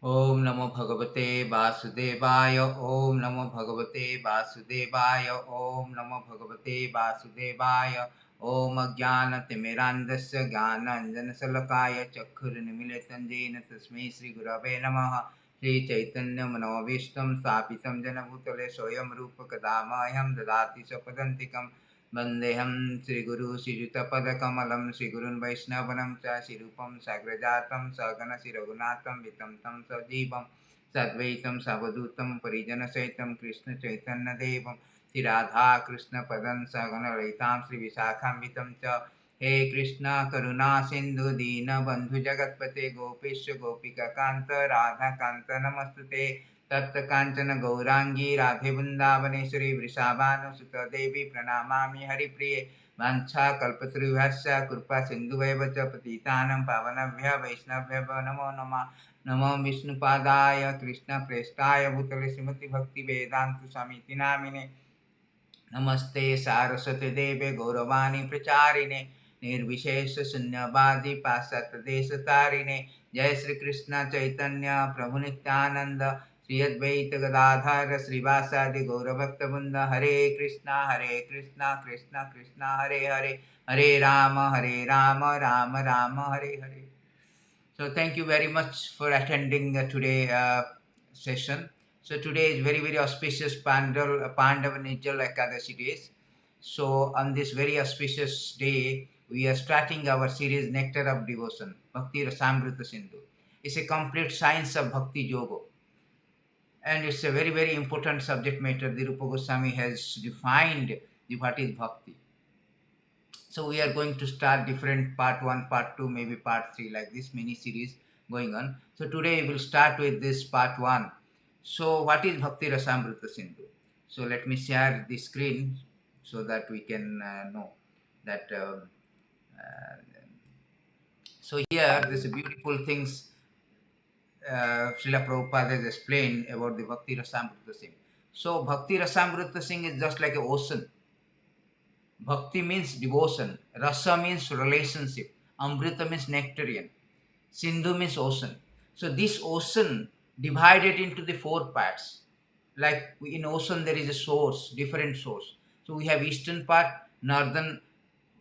Om Namo Bhagavate Vasudevaya. Om Namo Bhagavate Vasudevaya. Om Namo Bhagavate Vasudevaya. Om Ajnana Timirandasya Jnananjana Salakaya Chakkhurinmilitam Jena Tasmai Shri Gurave Namaha. Shri Chaitanya Manobishtam Sthapitam Jena Bhutale Soyam Rupa Kadamayam Dadati Sapadantikam Vandeham Sri Guru Sri Juta-pada-kamalam Sri Gurun Vaishnavanam Cha Sri Rupam Sagrajatam Sagana Sri Raghunatham Vitam Tam Sajivam Sadvaitam Savadutam Parijana Saitam Krishna Chaitanya Devam Sri Radha Krishna Padan Sagana Laitam Sri Visakham Vitam Cha He Krishna Karuna Sindhu Dina Bandhu Jagatpate Gopesha Gopika Kanta Radha Kanta Namastute तप्त कांचन गौरांगी राधे वृंदावनेश्वरी वृषाभानुसुत देवी प्रणमामि हरिप्रिये वाञ्छा कल्पतरुभ्यश्च कृपा सिन्धुभैव च पतितानां पावनेभ्यः वैष्णवेभ्यो नमो नमः नमो विष्णुपादाय कृष्णप्रेष्ठाय भूतले श्रीमति भक्तिवेदान्त स्वामिति नामिने नमस्ते सारस्वती देवे गौरवाणी प्रचारिणे निर्विशेष शून्यवादी पाश्चात्यदेशतारिणे जय श्री कृष्ण चैतन्य प्रभु नित्यानंद श्री अद्वैत गदाधर श्रीवासादि गौरभक्तवृंद हरे Krishna Krishna Krishna Hare Hare Hare Ram Ram Ram Hare Hare. So thank you very much for attending today session. So today is very auspicious Pandava Nijjal Ekadashi days. So on this very auspicious day, we are starting our series Nectar of Devotion, Bhakti Rasamrita Sindhu. It's a complete science of Bhakti Yoga. And it's a very important subject matter. The Rupa Goswami has defined what is Bhakti. So we are going to start different part 1, part 2, maybe part 3, like this mini series going on. So today we will start with this part 1. So what is Bhakti Rasamrita Sindhu? So let me share the screen so that we can know that. So here there's a beautiful things Srila Prabhupada has explained about the Bhakti Rasamrita Singh. So Bhakti Rasamrita Singh is just like an ocean. Bhakti means devotion, rasa means relationship, amrita means nectarian, sindhu means ocean. So this ocean divided into the 4 parts. Like in ocean there is a source, different source. So we have eastern part, northern,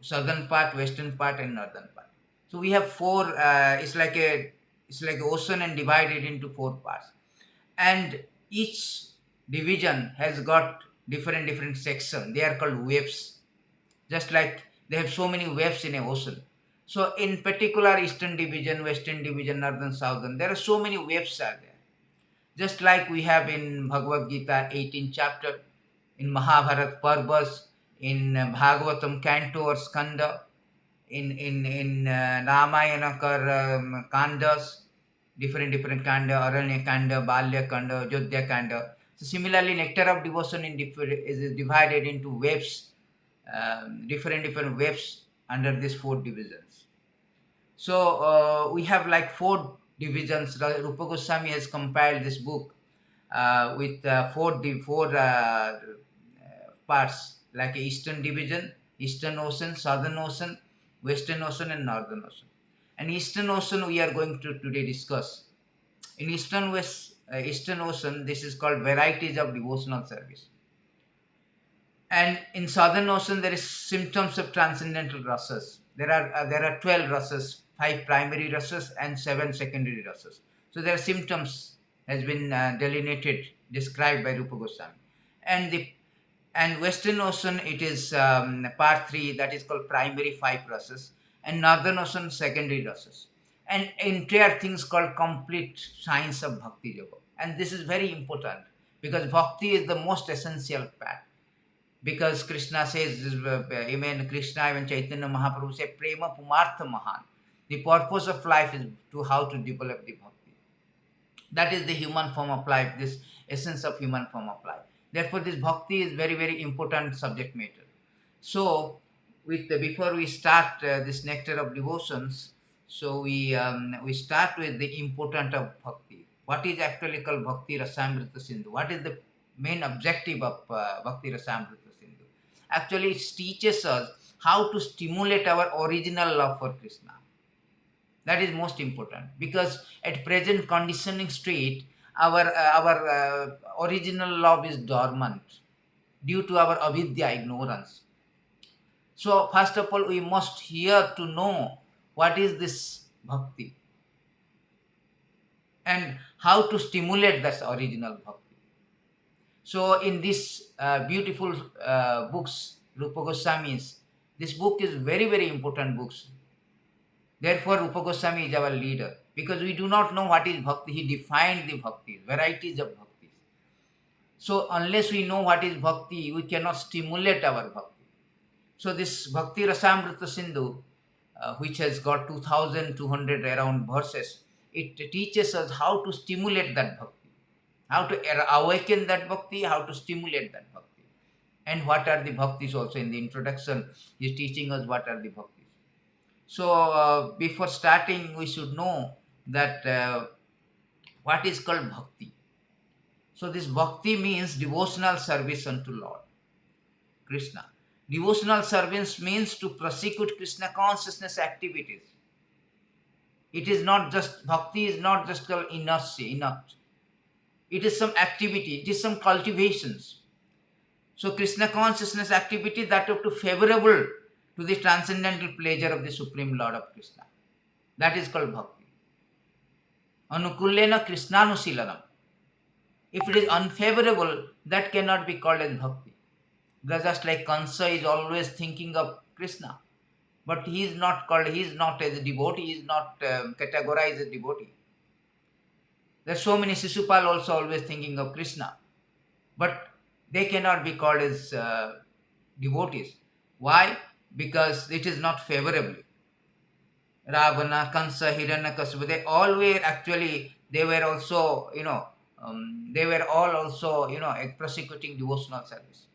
southern part, western part, and northern part. So we have 4. It's like ocean and divided into 4 parts, and each division has got different sections. They are called waves, just like they have so many waves in a ocean. So in particular eastern division, western division, northern, southern, there are so many waves are there. Just like we have in Bhagavad Gita 18th chapter, in Mahabharat Parvas, in Bhagavatam Canto or Skanda, in Ramayana Kandas, different Kanda, Aranya Kanda, Balya Kanda, Jodhya Kanda. So similarly, Nectar of Devotion is divided into waves, different waves under these 4 divisions. So we have like 4 divisions. Rupa Goswami has compiled this book with 4 parts, like Eastern division, Eastern Ocean, Southern Ocean, Western Ocean, and Northern Ocean. And Eastern Ocean we are going to today discuss. In Eastern Ocean, this is called varieties of devotional service. And in Southern Ocean, there is symptoms of transcendental rasas. There are 12 rasas, 5 primary rasas, and 7 secondary rasas. So their symptoms has been delineated, described by Rupa Goswami. And Western Ocean, it is part 3, that is called primary 5 rasas, and Northern Ocean, secondary rasas. And entire things called complete science of Bhakti Yoga. And this is very important because Bhakti is the most essential part. Because Krishna says, even Krishna, even Chaitanya Mahaprabhu say, Prema Pumartha Mahan. The purpose of life is to how to develop the bhakti. That is the human form of life, this essence of human form of life. Therefore, this bhakti is very important subject matter. So, before we start this nectar of devotions, so we start with the importance of bhakti. What is actually called Bhakti Rasamrita Sindhu? What is the main objective of Bhakti Rasamrita Sindhu? Actually, it teaches us how to stimulate our original love for Krishna. That is most important, because at present conditioning state, our original love is dormant due to our avidya, ignorance. So first of all, we must here to know what is this bhakti and how to stimulate that original bhakti. So in this beautiful books, Rupa Goswami's, this book is very, very important books. Therefore, Rupa Goswami is our leader, because we do not know what is bhakti. He defined the bhakti, varieties of bhakti. So unless we know what is bhakti, we cannot stimulate our bhakti. So this Bhakti Rasamrita Sindhu, which has got 2200 around verses, it teaches us how to stimulate that bhakti, how to awaken that bhakti, how to stimulate that bhakti. And what are the bhaktis also. In the introduction, he is teaching us what are the bhaktis. So before starting, we should know that what is called bhakti. So this bhakti means devotional service unto Lord Krishna. Devotional service means to prosecute Krishna consciousness activities. It is not just, bhakti is not just called inert. It is some activity, it is some cultivations. So Krishna consciousness activity that are to favorable to the transcendental pleasure of the Supreme Lord of Krishna. That is called bhakti. Anukullena Krishnānusilanam. If it is unfavorable, that cannot be called as bhakti. Just like Kansa is always thinking of Krishna, but he is not called, he is not as a devotee, he is not categorized as a devotee. There are so many Sisupal also always thinking of Krishna, but they cannot be called as devotees. Why? Because it is not favorably. Ravana, Kansa, Hiranyakasipu, they all were actually, they were also, they were all also, prosecuting devotional service.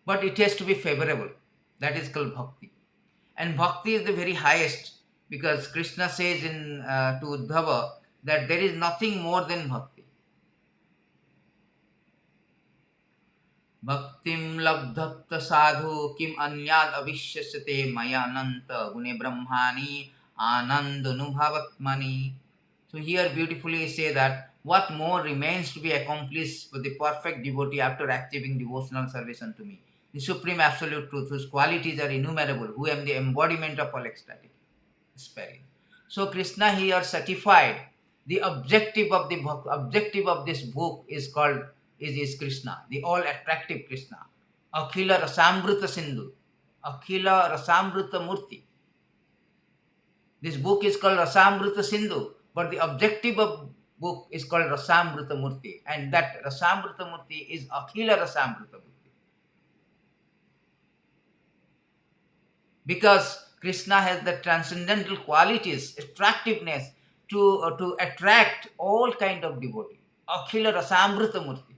But it has to be favorable. That is called bhakti. And bhakti is the very highest, because Krishna says in to Uddhava that there is nothing more than bhakti. Bhaktim labdhapta sadhu kim anyad avishyasate maya ananta gune brahmani anandunubhavatmani. So here beautifully say that what more remains to be accomplished for the perfect devotee after achieving devotional service unto me, the Supreme Absolute Truth, whose qualities are innumerable, who am the embodiment of all ecstatic experience. So Krishna here certified the objective of this book is called is Krishna, the all attractive Krishna, Akhila Rasamrita Sindhu, Akhila Rasamrita Murti. This book is called Rasamrita Sindhu, but the objective of book is called Rasamrita Murti, and that Rasamrita Murti is Akhila Rasamrita Murti. Because Krishna has the transcendental qualities, attractiveness to attract all kind of devotee. Akhila Rasamrita Murti.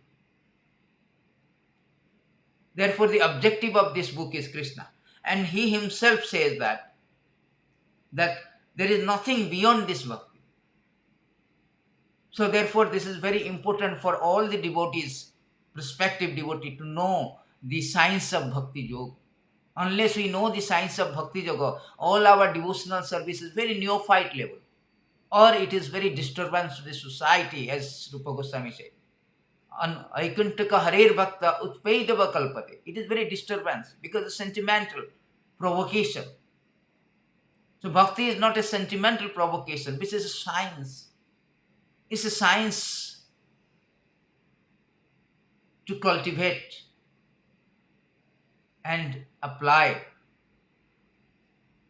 Therefore, the objective of this book is Krishna. And he himself says that there is nothing beyond this bhakti. So therefore, this is very important for all the devotees, prospective devotee, to know the science of Bhakti Yoga. Unless we know the science of Bhakti Yoga, all our devotional service is very neophyte level, or it is very disturbance to the society, as Rupa Goswami said. Aikantaka Harer Bhakta Utpaidava Kalpate. It is very disturbance because of sentimental provocation. So bhakti is not a sentimental provocation, which is a science. It's a science to cultivate and apply.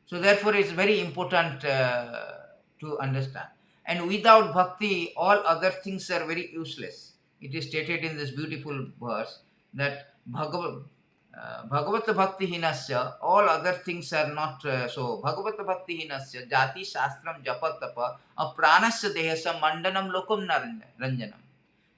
So therefore it's very important to understand. And without bhakti, all other things are very useless. It is stated in this beautiful verse that Bhagavata Bhakti Hinasya, all other things are not so. Bhagavata Bhakti Hinasya, Jati Shastram Japatapa, Apranasya Dehasa Mandanam Lokum Ranjanam.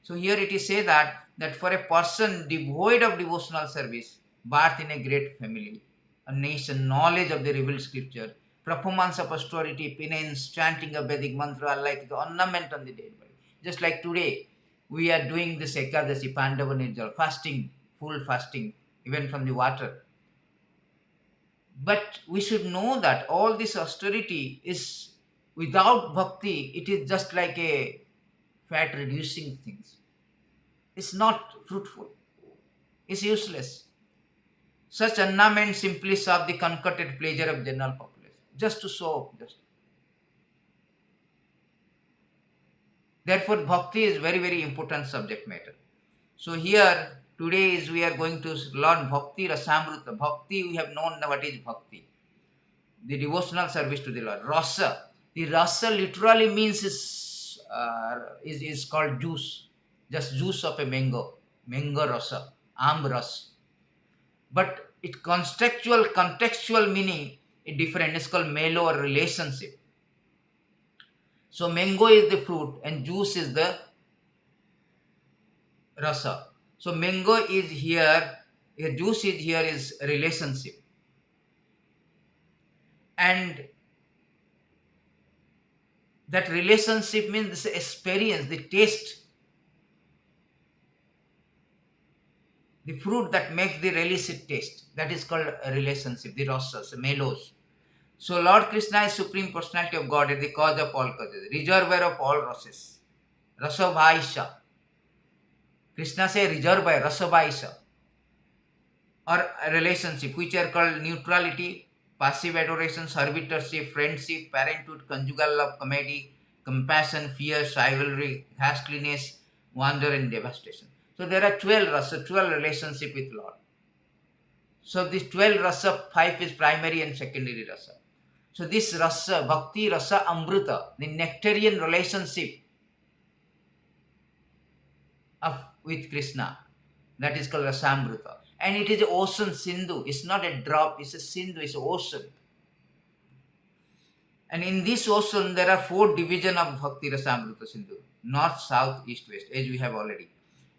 So here it is say that for a person devoid of devotional service, birth in a great family, a nation, knowledge of the revealed scripture, performance of austerity, penance, chanting of Vedic mantra are like the ornament on the dead body. Just like today, we are doing this Ekadasi, Pandava Nirjala, fasting, full fasting, even from the water. But we should know that all this austerity is Without bhakti, it is just like a fat reducing things. It's not fruitful. It's useless. Such ornaments simply serve the concocted pleasure of general population. Just to show. Just. Therefore, bhakti is very, very important subject matter. So here, today is we are going to learn bhakti rasamrita. Bhakti, we have known what is bhakti. The devotional service to the Lord. Rasa. The rasa literally means is called juice. Just juice of a mango. Mango rasa. Am ras. But its contextual meaning is different. It's called melo or relationship. So mango is the fruit and juice is the rasa. So mango is here, juice is here is relationship. And that relationship means the experience, the taste, the fruit that makes the relish taste. That is called a relationship, the rasas, melos. So Lord Krishna is Supreme Personality of God, is the cause of all causes, reservoir of all rases. Rasavaisha. Krishna say reservoir, rasavaisha. Or a relationship, which are called neutrality, passive adoration, servitorship, friendship, parenthood, conjugal love, comedy, compassion, fear, rivalry, ghastliness, wonder, and devastation. So there are 12 rasa, 12 relationship with Lord. So this 12 rasa, 5 is primary and secondary rasa. So this rasa, bhakti rasa amrita, the nectarian relationship with Krishna, that is called rasamrita. And it is an ocean Sindhu. It's not a drop, it's a Sindhu, it's an ocean. And in this ocean, there are 4 divisions of Bhakti Rasamrita Sindhu. North, South, East, West, as we have already.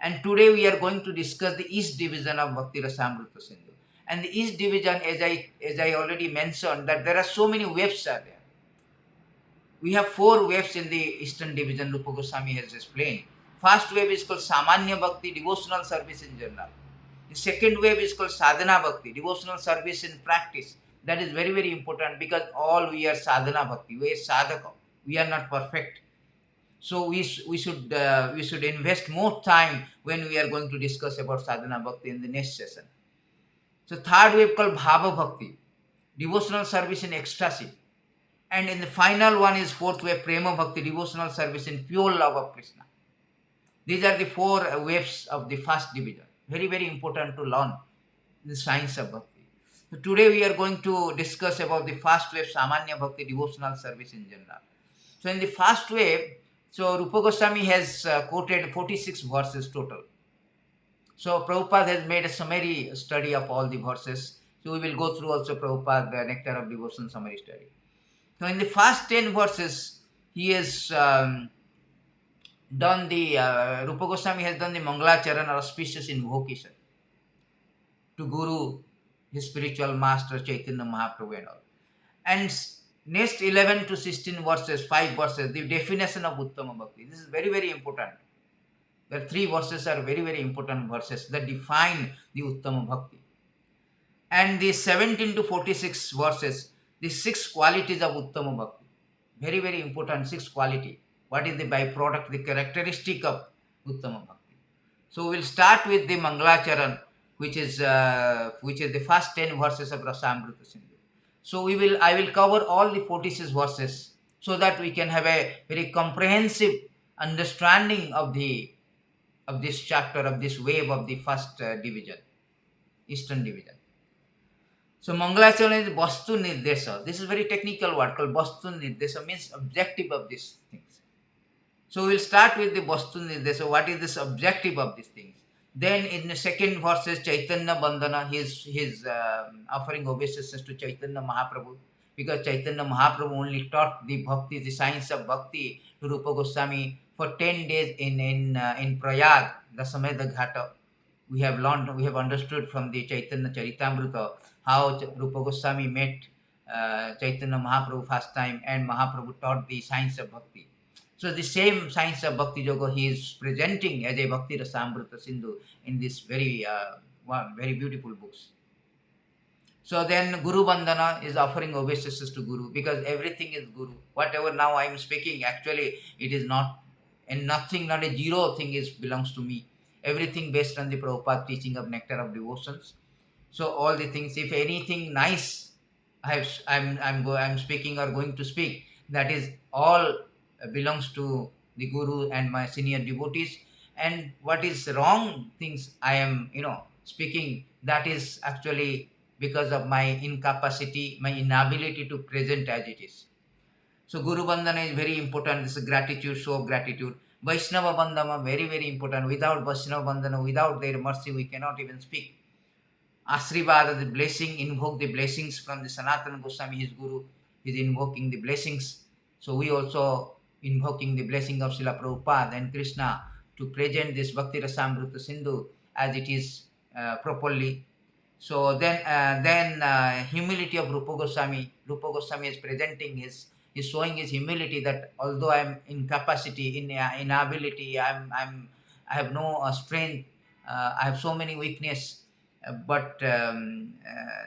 And today we are going to discuss the East division of Bhakti Rasamrita Sindhu. And the East division, as I already mentioned, that there are so many waves are there. We have 4 waves in the Eastern division, Rupa Goswami has explained. First wave is called Samanya Bhakti, devotional service in general. The second wave is called Sadhana Bhakti, devotional service in practice. That is very, very important because all we are Sadhana Bhakti, we are Sadhaka. We are not perfect. So we should invest more time when we are going to discuss about Sadhana Bhakti in the next session. So third wave called Bhava Bhakti, devotional service in ecstasy. And in the final one is fourth wave Prema Bhakti, devotional service in pure love of Krishna. These are the 4 waves of the first division. Very, very important to learn the science of bhakti. So today we are going to discuss about the first wave, Samanya Bhakti, devotional service in general. So in the first wave, so Rupa Goswami has quoted 46 verses total. So Prabhupada has made a summary study of all the verses. So we will go through also Prabhupada, the Nectar of Devotion summary study. So in the first 10 verses, he has done the Rupa Goswami has done the Mangalacharan or auspicious invocation to Guru, his spiritual master Chaitanya Mahaprabhu and all. And next 11 to 16 verses, 5 verses, the definition of Uttama Bhakti. This is very, very important. The 3 verses are very, very important verses that define the Uttama Bhakti. And the 17 to 46 verses, the 6 qualities of Uttama Bhakti. Very, very important 6 quality. What is the byproduct, the characteristic of Uttama Bhakti? So we'll start with the Mangalacharan, which is the first 10 verses of Rasamrita Sindhu. So I will cover all the 46 verses so that we can have a very comprehensive understanding of this chapter, of this wave of the first division, Eastern division. So Mangalacharan is Vastu Nirdesha. This is very technical word called Vastu Nirdesha, means objective of these things. So we'll start with the Vastu Nirdesha. What is this objective of these things? Then in the second verses, Chaitanya Bandhana, his offering obeisances to Chaitanya Mahaprabhu, because Chaitanya Mahaprabhu only taught the bhakti, the science of bhakti to Rupa Goswami for 10 days in Prayag, the Samedha Ghata. We have learned, we have understood from the Chaitanya Charitamrita how Rupa Goswami met Chaitanya Mahaprabhu first time and Mahaprabhu taught the science of bhakti. So the same science of Bhakti Yoga he is presenting as a Bhakti Rasamrita Sindhu in this very beautiful books. So then Guru Bandhana is offering obeisances to Guru, because everything is Guru. Whatever now I am speaking, actually it is not, and nothing, not a zero thing is belongs to me. Everything based on the Prabhupada teaching of Nectar of Devotions. So all the things, if anything nice I'm speaking or going to speak, that is all belongs to the Guru and my senior devotees. And what is wrong things I am speaking, that is actually because of my incapacity, my inability to present as it is. So Guru Bandhana is very important. This is gratitude, show of gratitude. Vaishnava Bandhana, very, very important. Without Vaishnava Bandhana, without their mercy, we cannot even speak. Ashrivada, the blessing, invoke the blessings from the Sanatana Goswami, his Guru, is invoking the blessings. So we also invoking the blessing of Srila Prabhupada and Krishna to present this Bhakti Rasamrita Sindhu as it is properly. So then humility of Rupa Goswami. Rupa Goswami is presenting is showing his humility, that although I am incapacity, inability, I have no strength, I have so many weakness, but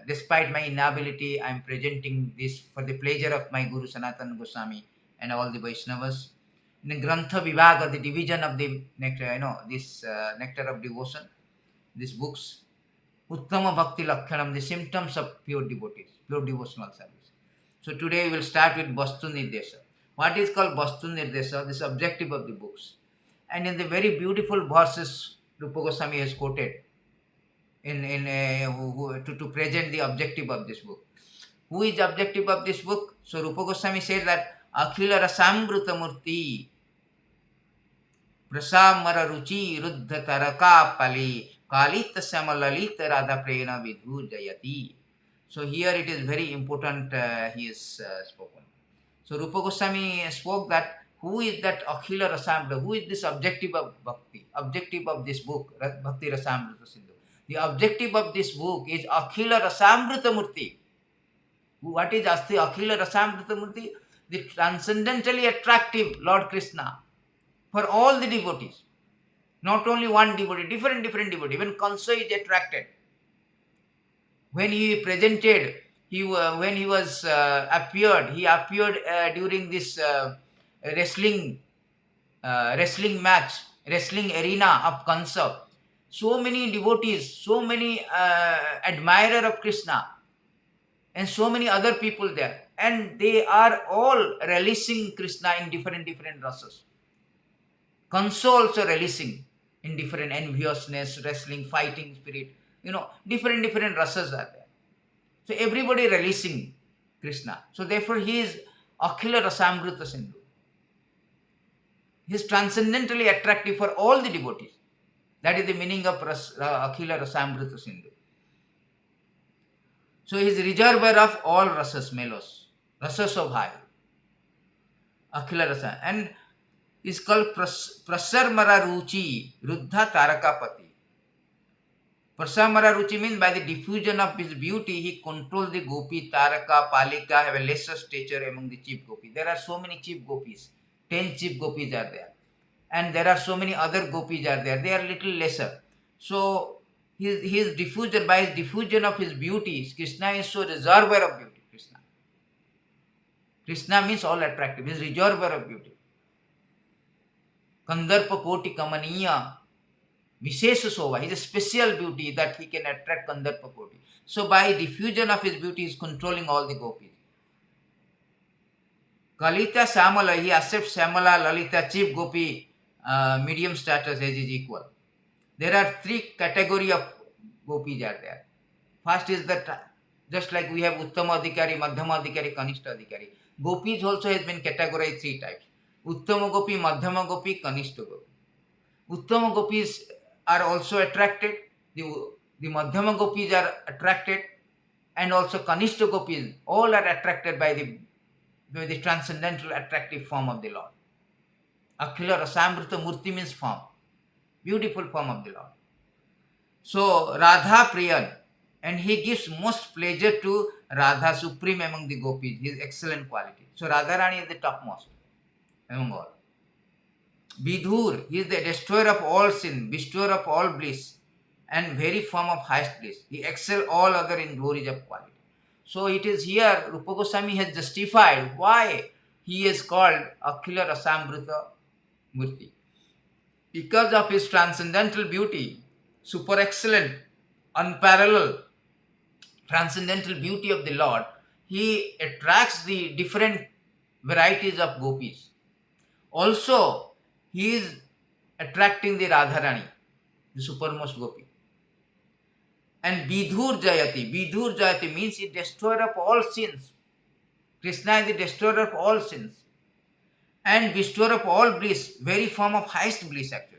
despite my inability, I am presenting this for the pleasure of my Guru Sanatana Goswami and all the Vaishnavas. In the Grantha Vibhaga, the division of the nectar, this nectar of devotion, these books, Uttama Bhakti Lakshanam, the symptoms of pure devotees, pure devotional service. So today we will start with Vastu Nirdesha. What is called Vastu Nirdesha? This objective of the books. And in the very beautiful verses Rupa Goswami has quoted to present the objective of this book. Who is the objective of this book? So Rupa Goswami said that Akhila Rasamruta Murti Prasamara Ruchi Ruddha Taraka Pali Kalita Samalalita Radha Prena Vidhu Jayati. So here it is very important he is spoken. So Rupa Goswami spoke that who is that Akhila Rasamrita, who is this objective of Bhakti, objective of this book, Bhakti Rasamrita Sindhu. The objective of this book is Akhila Rasamrita Murti. What is Akhila Rasamrita Murti? The transcendentally attractive Lord Kṛṣṇa for all the devotees. Not only one devotee, different devotee. Even Kansa is attracted. When he presented, when he was appeared, he appeared during this wrestling match, wrestling arena of Kansa. So many devotees, so many admirer of Krishna, and so many other people there, and they are all relishing Krishna in different rasas. Kansa also relishing in different enviousness, wrestling, fighting spirit, different rasas are there. So everybody relishing Krishna. So therefore he is Akhila Rasamrita Sindhu. He is transcendentally attractive for all the devotees. That is the meaning of Akhila Rasamrita Sindhu. So he is reservoir of all rasas, melos, rasas of high. Akhila Rasa. And is called Prasamara Ruchi Ruddha Tarakapati. Prasamara Ruchi means by the diffusion of his beauty, he controls the gopi, Taraka, Palika, have a lesser stature among the chief gopis. There are so many chief gopis. 10 chief gopis are there. And there are so many other gopis are there. They are little lesser. So his diffusion, by his diffusion of his beauty, Krishna is so reservoir of beauty. Krishna means all attractive. He is reservoir of beauty. Kandarpa Koti Kamaniya Vishesha Sova. He is a special beauty that he can attract Kandarpa Koti. So by diffusion of his beauty, he is controlling all the gopis. Kalita Samala, he accepts Samala, Lalita, chief gopi, medium status as is equal. There are 3 categories of gopis are there. First is that, just like we have Uttama Adhikari, Madhyama Adhikari, Kanishta Adhikari. Gopis also has been categorized 3 types. Uttama Gopi, Madhyama Gopi, Kanishta Gopi. Uttama Gopis are also attracted. The Madhyama Gopis are attracted. And also Kanishta Gopis, all are attracted by the transcendental attractive form of the Lord. Akhila Rasamrita Murti means form. Beautiful form of the Lord. So Radha Priyan, and he gives most pleasure to Radha, supreme among the gopis, his excellent quality. So Radharani is the topmost among all. Vidhur, he is the destroyer of all sin, bestower of all bliss. and very form of highest bliss. He excels all other in glories of quality. So it is here Rupa Goswami has justified why he is called Akhila Rasamrita Murti. Because of his transcendental beauty, super excellent, unparalleled transcendental beauty of the Lord, he attracts the different varieties of gopis. Also, he is attracting the Radharani, the supermost gopi. And Vidhur Jayati means he destroyer of all sins. Krishna is the destroyer of all sins and bestower of all bliss, very form of highest bliss actually.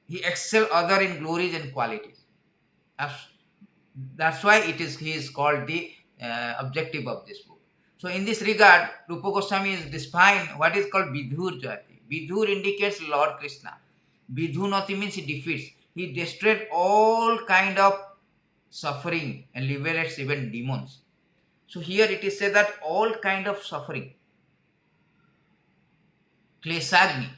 He excels other in glories and qualities. That's why he is called the objective of this book. So in this regard, Rupa Goswami is defined what is called Vidhur Jati. Vidhur indicates Lord Kṛṣṇa. Vidhunati means he defeats. He destroys all kind of suffering and liberates even demons. So here it is said that all kind of suffering. Klesagni.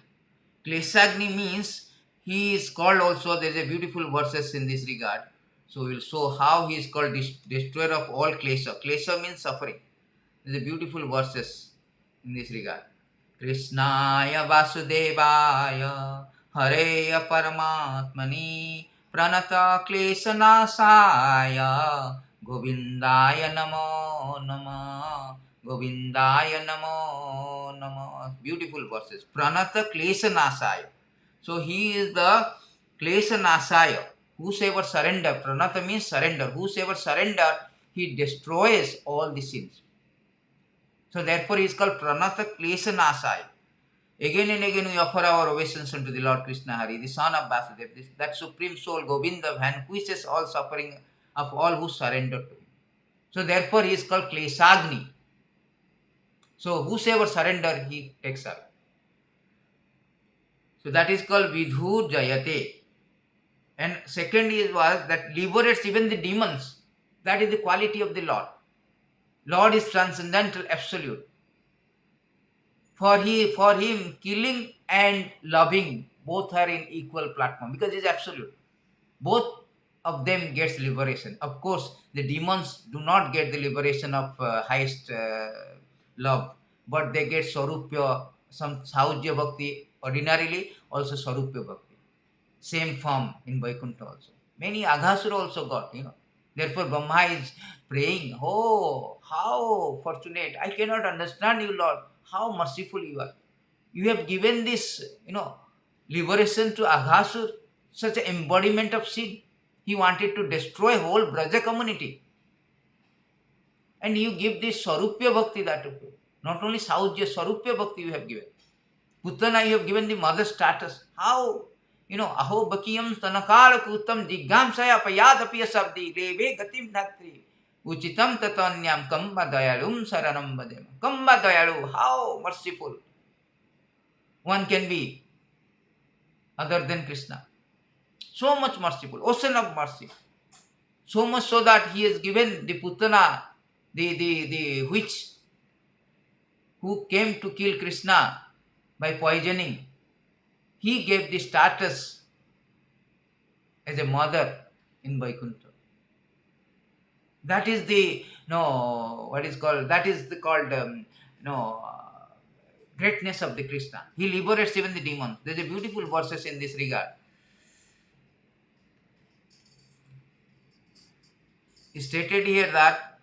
Klesagni means he is called also, there is a beautiful verses in this regard. So we will show how he is called destroyer of all klesha. Klesha means suffering. There is a beautiful verses in this regard. Krishnaya Vasudevaya Hareya Paramatmani Pranata Kleshanasaya Govindaya Namo Nama Govindaya Namo Nama. Beautiful verses. Pranata Kleshanasaya. So he is the Kleshanasaya. Whosoever surrender, Pranata means surrender. Whosoever surrender, he destroys all the sins. So therefore he is called Pranata Kleshanasaya. Again and again we offer our obeisance unto the Lord Kṛṣṇa Hari, the son of Vasudeva, that supreme soul Govinda, vanquishes all suffering of all who surrender to him. So therefore he is called Klesagni. So whosoever surrender, he takes up. So that is called Vidhur Jayate. And second was that liberates even the demons. That is the quality of the Lord. Lord is transcendental, absolute. For him, killing and loving both are in equal platform because he is absolute. Both of them gets liberation. Of course, the demons do not get the liberation of highest love, but they get Sarupya, some Saujya Bhakti ordinarily, also Sarupya Bhakti. Same form in Vaikuntha also. Many Aghasura also got, Therefore, Brahma is praying, oh, how fortunate. I cannot understand you, Lord. How merciful you are. You have given this, liberation to Aghasur, such an embodiment of sin. He wanted to destroy whole Braja community. And you give this Sarupya Bhakti that way. Not only Saujya, Sarupya Bhakti you have given. Putana, you have given the mother status. How? Aho bakiyam stanakala kutam jigamsaya payadapiya sabdi leve gatim natri uchitam tatanyam kamba dayalum saranam badema. Kamba dayalu, how merciful one can be other than Krishna. So much merciful, ocean of mercy. So much so that he has given the Putana, the witch who came to kill Krishna by poisoning. He gave the status as a mother in Vaikuntha. That is the greatness of the Krishna. He liberates even the demons. There is a beautiful verses in this regard. He stated here that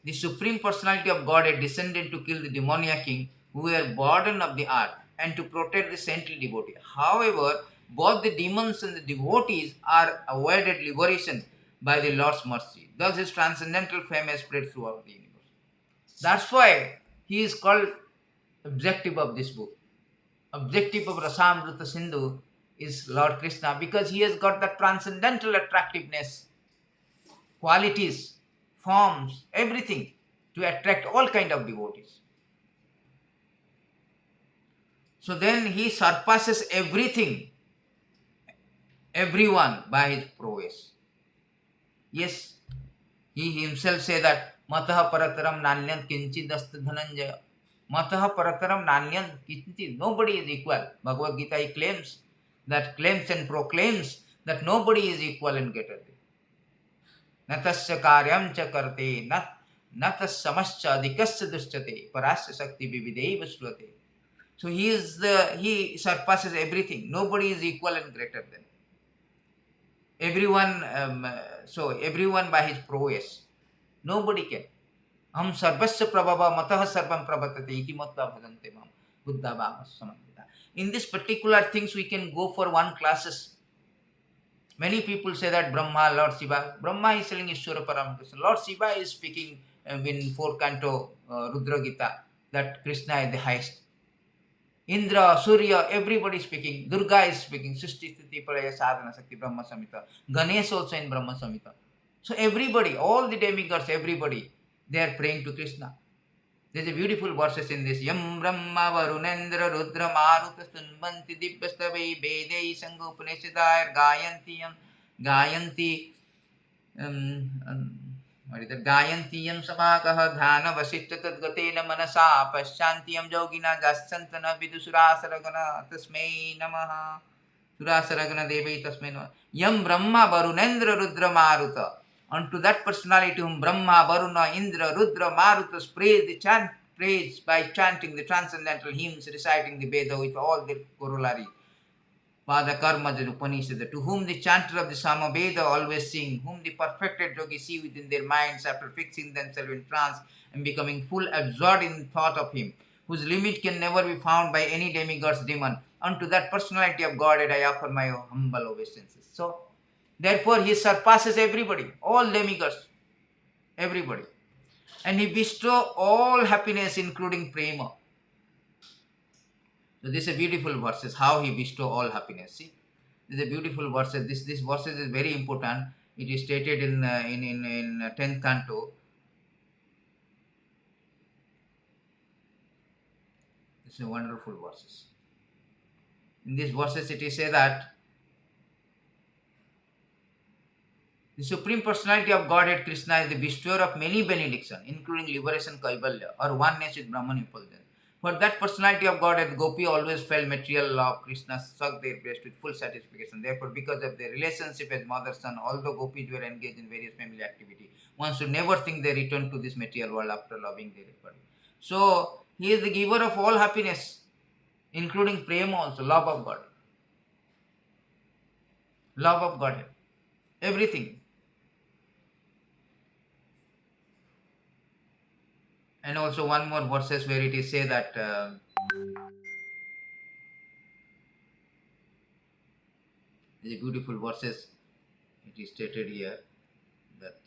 the Supreme Personality of God had descended to kill the demoniac king who were burden of the earth and to protect the saintly devotee. However, both the demons and the devotees are awarded liberation by the Lord's mercy. Thus his transcendental fame has spread throughout the universe. That's why he is called objective of this book. Objective of Rasamrita Sindhu is Lord Kṛṣṇa because he has got the transcendental attractiveness, qualities, forms, everything to attract all kind of devotees. So then he surpasses everything, everyone by his prowess. Yes, he himself said that Mataha parataram nanyam kinchid asti dhananjaya. Mataha parataram nanyam kinchid. Nobody is equal. Bhagavad Gita he claims that claims and proclaims that nobody is equal and greater than. Natasya karyam cha karte, natas samascha adhikasya dushchate, parasya sakti vivideva shrute. So he surpasses everything. Nobody is equal and greater than. Everyone, everyone by his prowess. Nobody can. Ham sarvasya prabhava matah sarvam prabhatate iti mattva bhajante mam buddha bhava samavita. In this particular things we can go for one classes. Many people say that Brahma, Lord Shiva. Brahma is telling Ishvara Paramakṛṣṇa. Lord Shiva is speaking in 4th canto Rudra Gita that Krishna is the highest. Indra, Surya, everybody speaking. Durga is speaking. Srishti, Sthiti, Pralaya, Sadhana, Sakti, Brahma Samhita. Ganesh also in Brahma Samhita. So everybody, all the demigods, everybody, they are praying to Krishna. There is a beautiful verses in this. Yam Brahma Varunendra Rudra Maruta Sunmanti Dibbastave Bedei Sangopaneshadayar Gayanti what is that? Gayantiyam samakaha dhana vasishta tadgatena manasa pasyantiyam yogina jassantana vidusurasaragana tasmai namaha surasaragana devai tasmai namaha. Yam Brahma Varunendra Rudra Maruta. Unto that personality whom Brahma, Varuna, Indra, Rudra, Marutas praise by chanting the transcendental hymns, reciting the Veda with all their corollary. Pada Karma Upanishad, to whom the chanter of the Samaveda always sing, whom the perfected yogis see within their minds after fixing themselves in trance and becoming full absorbed in thought of him, whose limit can never be found by any demigod's demon. Unto that personality of Godhead I offer my humble obeisances. So, therefore he surpasses everybody, all demigods, everybody. And he bestows all happiness including prema. So this is a beautiful verses, how he bestow all happiness. See, this is a beautiful verses. This verses is very important. It is stated in 10th canto. This is a wonderful verses. In these verses it is said that the Supreme Personality of Godhead Krishna is the bestower of many benedictions, including liberation kaivalya or oneness with Brahman effulgence. For that personality of Godhead, Gopi always felt material love. Krishna sucked their breast with full satisfaction. Therefore, because of their relationship as mother-son, although Gopis were engaged in various family activity, one should never think they return to this material world after loving their effort. So, he is the giver of all happiness, including prema also, love of God. Love of Godhead. Everything. And also one more verses where it is said that the beautiful verses, it is stated here that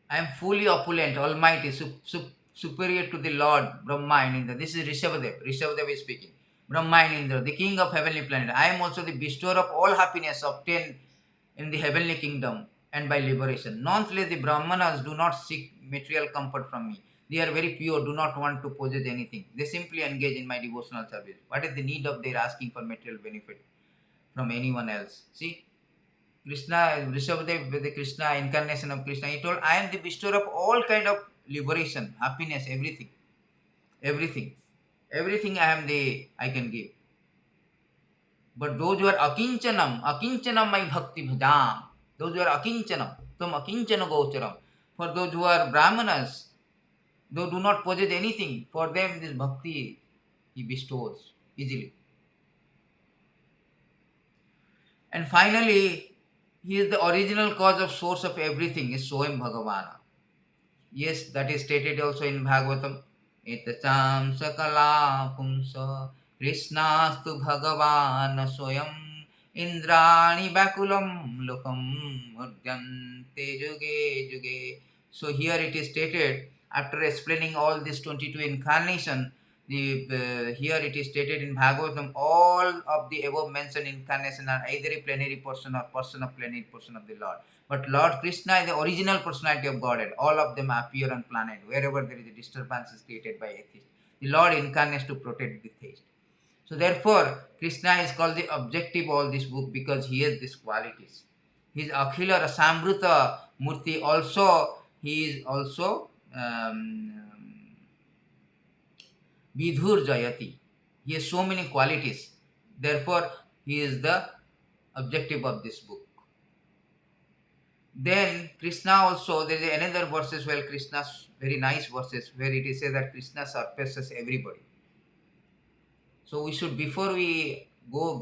I am fully opulent, almighty, superior to the Lord Brahma and Indra. This is Rishabhadev. Rishabhadev is speaking. Brahma and Indra, the king of heavenly planet. I am also the bestower of all happiness obtained in the heavenly kingdom and by liberation. Nonetheless, the Brahmanas do not seek material comfort from me. They are very pure, do not want to possess anything. They simply engage in my devotional service. What is the need of their asking for material benefit from anyone else? See, Krishna, Rishabhadev, the Krishna, incarnation of Krishna, he told, I am the bestower of all kind of liberation, happiness, everything. Everything. Everything I can give. But those who are akinchanam my bhakti bhajam. Those who are akinchanam, tam akinchana gocharam. For those who are brahmanas, those do not possess anything, for them this bhakti he bestows easily. And finally, he is the original cause of source of everything, is Soyam Bhagavana. Yes, that is stated also in Bhagavatam. Etacham sakala pumsa Krishnastu Bhagavana Soyam Indrani Bakulam Lokam Murdyante Juge Juge. So here it is stated, after explaining all these 22 incarnations, here it is stated in Bhagavatam, all of the above mentioned incarnations are either a plenary person or person of plenary person of the Lord. But Lord Krishna is the original personality of Godhead. All of them appear on planet wherever there is a disturbance is created by atheists. The Lord incarnates to protect the theist. So therefore, Krishna is called the objective of all this book because he has these qualities. He is Akhila Rasamrita Murti also. He is also Vidhur Jayati. He has so many qualities. Therefore, he is the objective of this book. Then Krishna also, there is another verses where Krishna's very nice verses where it is said that Krishna surpasses everybody. So we should, before we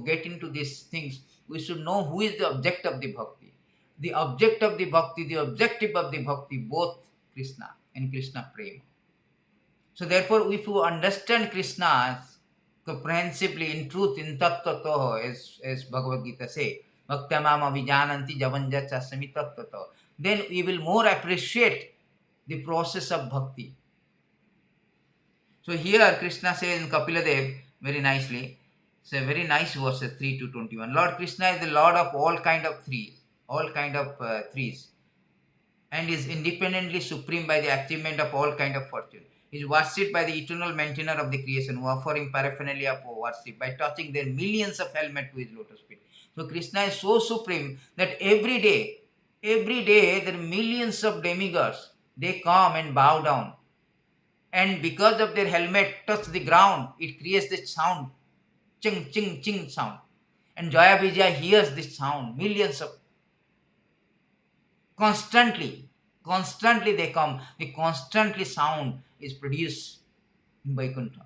get into these things, we should know who is the object of the bhakti. The object of the bhakti, the objective of the bhakti, both Krishna and Krishna prema. So therefore, if you understand Krishna comprehensively in truth, in tattvato, as Bhagavad Gita say, bhaktyamama vijananti javanja chasami tattvato, then we will more appreciate the process of bhakti. So here Krishna says in Kapila Dev very nicely, it's a very nice verses 3 to 21. Lord Krishna is the Lord of all kind of threes, and is independently supreme by the achievement of all kind of fortune. He is worshipped by the eternal maintainer of the creation, who offer him paraphernalia for worship by touching their millions of helmet to his lotus feet. So Krishna is so supreme that every day there are millions of demigods. They come and bow down. And because of their helmet touch the ground, it creates this sound, ching, ching, ching sound. And Jaya Vijaya hears this sound, millions of, constantly they come, the constantly sound is produced in Vaikuntha.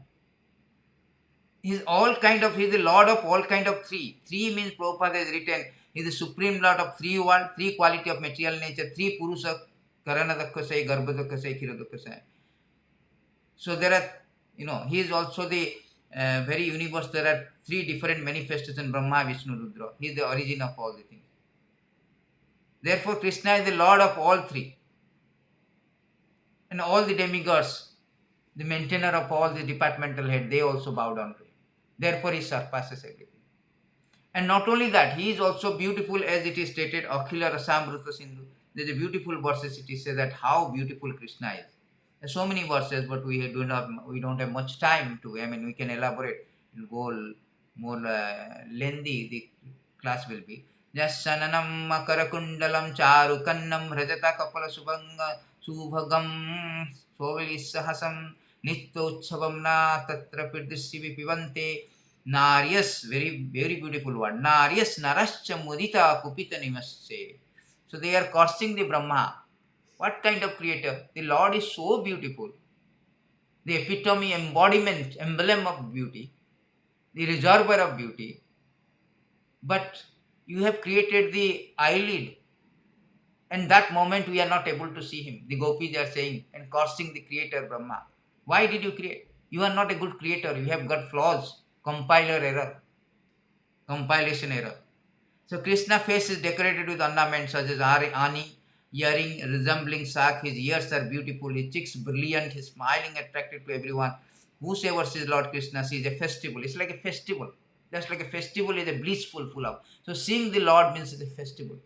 He's the Lord of all kind of three. Three means Prabhupada has written, he is the supreme Lord of three world, three quality of material nature, three Purusa, Karana Dakkhasai, Garbha Dakkhasai, Khira Dakkhasai. So there are, he is also the very universe. There are three different manifestations, Brahma, Vishnu, Rudra. He is the origin of all the things. Therefore, Krishna is the Lord of all three. And all the demigods, the maintainer of all the departmental head, they also bow down to him. Therefore, he surpasses everything. And not only that, he is also beautiful, as it is stated, Akhila Rasamrita Sindhu. There is a beautiful verses, it is said that how beautiful Krishna is. There are so many verses, but we don't have much time to, we can elaborate and go more lengthy, the class will be. Jassananam makarakundalam charu kannam rajata kapala subhanga subhagam sovilisahasam nityotshavam na tatra pirdisivi pivante naryas, very very beautiful word, naryas narascha mudita kupita nimasse. So they are cursing the Brahma. What kind of creator? The Lord is so beautiful, the epitome, embodiment, emblem of beauty, the reservoir of beauty, but you have created the eyelid, and that moment we are not able to see him. The gopis are saying and cursing the creator Brahma. Why did you create? You are not a good creator. You have got flaws, compilation error. So Krishna's face is decorated with ornaments such as ani, earring resembling sack. His ears are beautiful. His cheeks brilliant. His smiling attractive to everyone. Whosoever sees Lord Krishna sees a festival. It's like a festival. Just like a festival is a blissful full of. So seeing the Lord means it's a festival.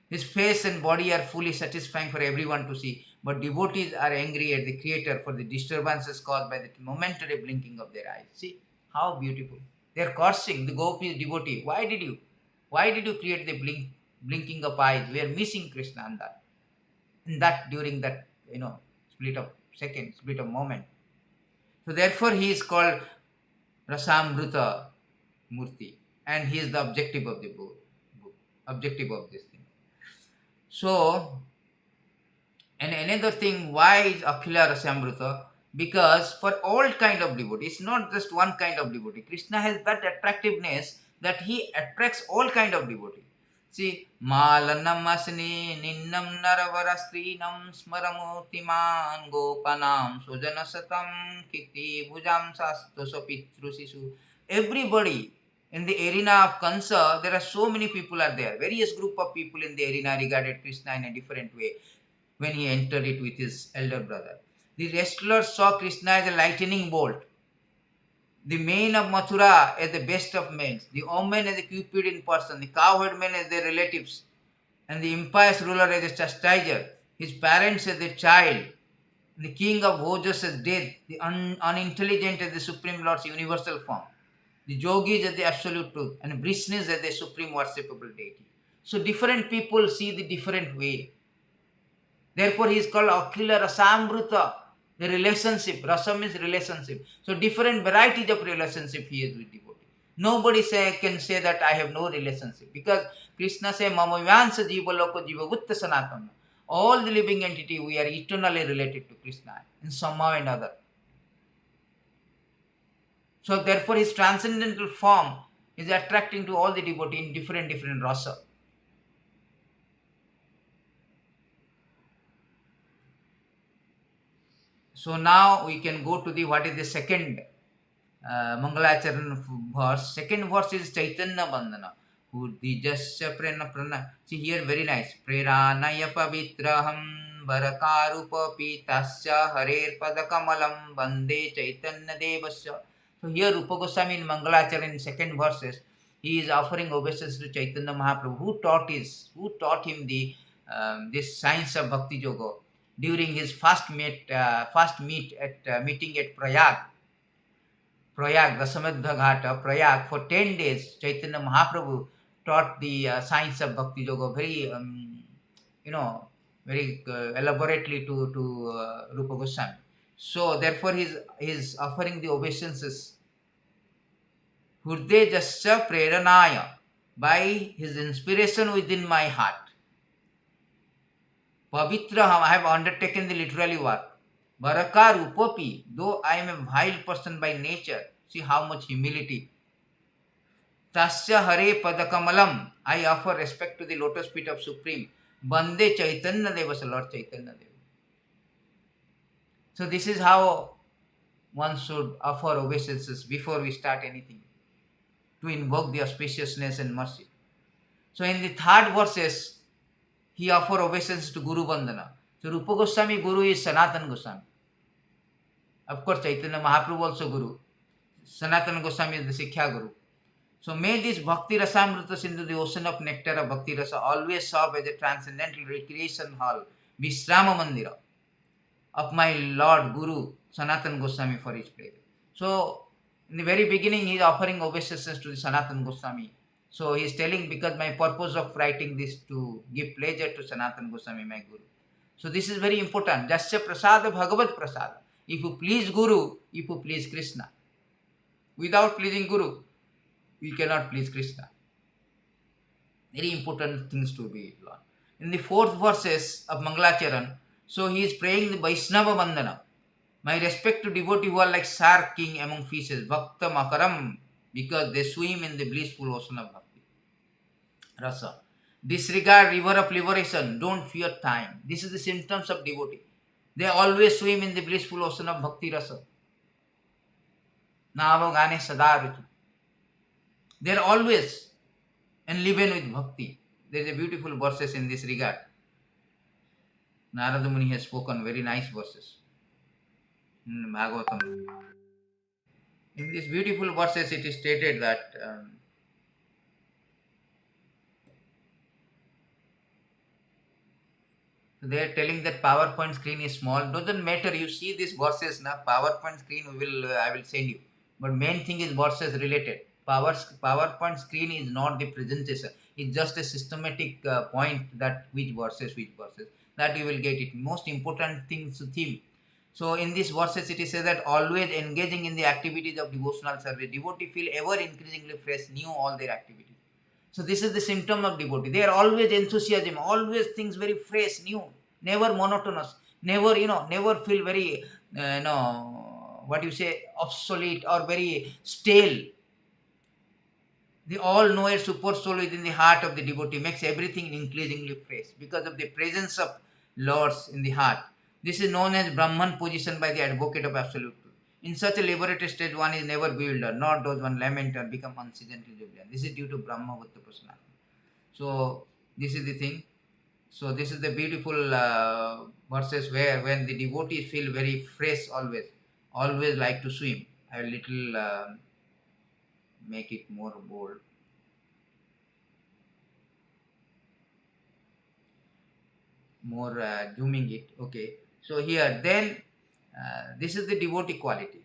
His face and body are fully satisfying for everyone to see. But devotees are angry at the Creator for the disturbances caused by the momentary blinking of their eyes. See how beautiful. They are cursing the gopis devotee. Why did you create the blinking of eyes? We are missing Krishna in that during that split of moment. So therefore he is called Rasamrita Murti, and he is the objective of the book, objective of this thing. So, and another thing, why is Akhila Rasamrita? Because for all kind of devotees, it's not just one kind of devotee. Krishna has that attractiveness that he attracts all kind of devotees. See, Malanam Asni Ninnam Naravara Srinam Smaramurtiman Gopanam Sujana Satam Kiti Bhujam Sastu Sopitru Sisu. Everybody in the arena of Kansa, there are so many people are there. Various group of people in the arena regarded Krishna in a different way when he entered it with his elder brother. The wrestlers saw Krishna as a lightning bolt. The men of Mathura as the best of men. The women as a cupid in person. The cowherd men as their relatives. And the impious ruler as a chastiser. His parents as their child. The king of Bhojas as death. The unintelligent as the Supreme Lord's universal form. The yogis as the absolute truth. And Brishnis as the supreme worshipable deity. So different people see the different way. Therefore, he is called Akhila Rasamrita, the relationship. Rasa means relationship. So, different varieties of relationship he has with devotee. Nobody can say that I have no relationship, because Krishna says, Mama Vyansa Jiva Loko Jiva Vutta Sanatana. All the living entity, we are eternally related to Krishna in somehow and other. So, therefore, his transcendental form is attracting to all the devotee in different rasa. So now we can go to the what is the second Mangalacharan verse. Second verse is Chaitanya Bandhana. Udijasya prana prana. See here, very nice. Preranaya pavitraham varakarupa pitasya harer padakamalam bande Chaitanya devasya. So here Rupa Goswami in Mangalacharan in second verses, he is offering obeisance to Chaitanya Mahaprabhu, who taught him the this science of Bhakti Yoga during his meeting at Prayag, the Samadha Ghat Prayag. For 10 days, Chaitanya Mahaprabhu taught the science of Bhakti Yoga very, very elaborately to Rupa Goswami. So therefore, he is offering the obeisances. Hurde Jasya Preranaya, by his inspiration within my heart. Pavitraham, I have undertaken the literary work. Barakar Upopi, though I am a vile person by nature, see how much humility. Tasya Hare Padakamalam, I offer respect to the lotus feet of Supreme. Bande Chaitanya Devasa, Lord Chaitanya Deva. So this is how one should offer obeisances before we start anything, to invoke the auspiciousness and mercy. So in the third verses, he offer obeisance to Guru Bandhana. So Rupa Goswami Guru is Sanatana Goswami. Of course, Chaitanya Mahaprabhu also Guru. Sanatana Goswami is the Sikhya Guru. So may this Bhakti Rasamrita Sindhu, the ocean of nectar of Bhakti Rasa, always serve as a transcendental recreation hall, Vishrama Mandira, of my Lord Guru Sanatana Goswami for his pleasure. So in the very beginning, he is offering obeisances to the Sanatana Goswami. So he is telling, because my purpose of writing this to give pleasure to Sanatana Goswami, my Guru. So this is very important. Jasya prasada bhagavad prasada. If you please Guru, if you please Krishna. Without pleasing Guru, we cannot please Krishna. Very important things to be learned. In the fourth verses of Mangalacharan, so he is praying the Vaishnava Bandhana. My respect to devotee who are like shark king among fishes, Bhakta Makaram, because they swim in the blissful ocean of Bhakti Rasa. Disregard river of liberation, don't fear time. This is the symptoms of devotee. They always swim in the blissful ocean of Bhakti Rasa. Nava Gane Sadaruchi. They are always and live in with Bhakti. There is a beautiful verses in this regard. Narada Muni has spoken very nice verses in Bhagavatam. In these beautiful verses, it is stated that they are telling that PowerPoint screen is small. Doesn't matter. You see these verses now. PowerPoint screen I will send you. But main thing is verses related. PowerPoint screen is not the presentation. It's just a systematic point that which verses. That you will get it. Most important things to theme. So in these verses it is said that always engaging in the activities of devotional service, devotee feel ever increasingly fresh, new all their activities. So this is the symptom of devotee. They are always enthusiasm, always things very fresh, new, never monotonous, never feel very, what you say, obsolete or very stale. The all-knower super soul within the heart of the devotee makes everything increasingly fresh because of the presence of Lords in the heart. This is known as Brahman position by the advocate of absolute truth. In such a liberated state, one is never bewildered, nor does one lament or become unseasonably jubilant. This is due to Brahma Bhutta Prasna. So, this is the thing. So, this is the beautiful verses where when the devotees feel very fresh always like to swim. I will little make it more bold. More zooming it. Okay. So here then this is the devotee quality,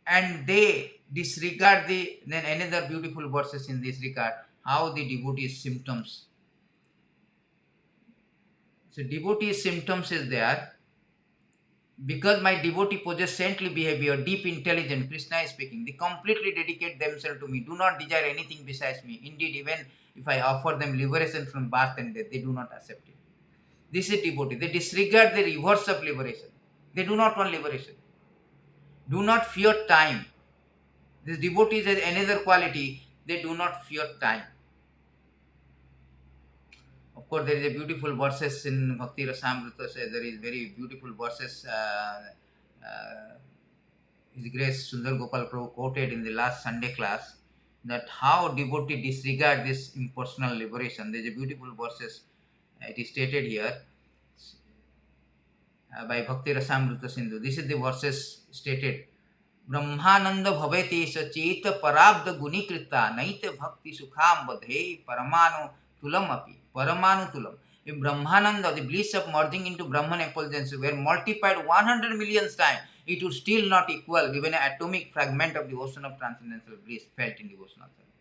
and they disregard then another beautiful verses in this regard, how the devotee's symptoms. So devotee symptoms is there. Because my devotee possess saintly behavior, deep intelligence, Krishna is speaking, they completely dedicate themselves to me, do not desire anything besides me. Indeed, even if I offer them liberation from birth and death, they do not accept it. This is devotee. They disregard the reverse of liberation. They do not want liberation. Do not fear time. This devotee has another quality. They do not fear time. Of course, there is a beautiful verses in Bhakti Rasamrita. There is very beautiful verses. His Grace Sundar Gopal Prabhu quoted in the last Sunday class that how devotee disregard this impersonal liberation. There is a beautiful verses. It is stated here by Bhakti Rasamrita Sindhu. This is the verses stated. ब्रह्मानंद भवेते सचेत पराब्द गुणीकृता नैत भक्ति सुखाम बधे परमाणु तुलम अपि परमाणु तुलम. If Brahmananda, the bliss of merging into Brahman effulgence, were multiplied 100 million times, it would still not equal even an atomic fragment of the ocean of transcendental bliss felt in devotional service.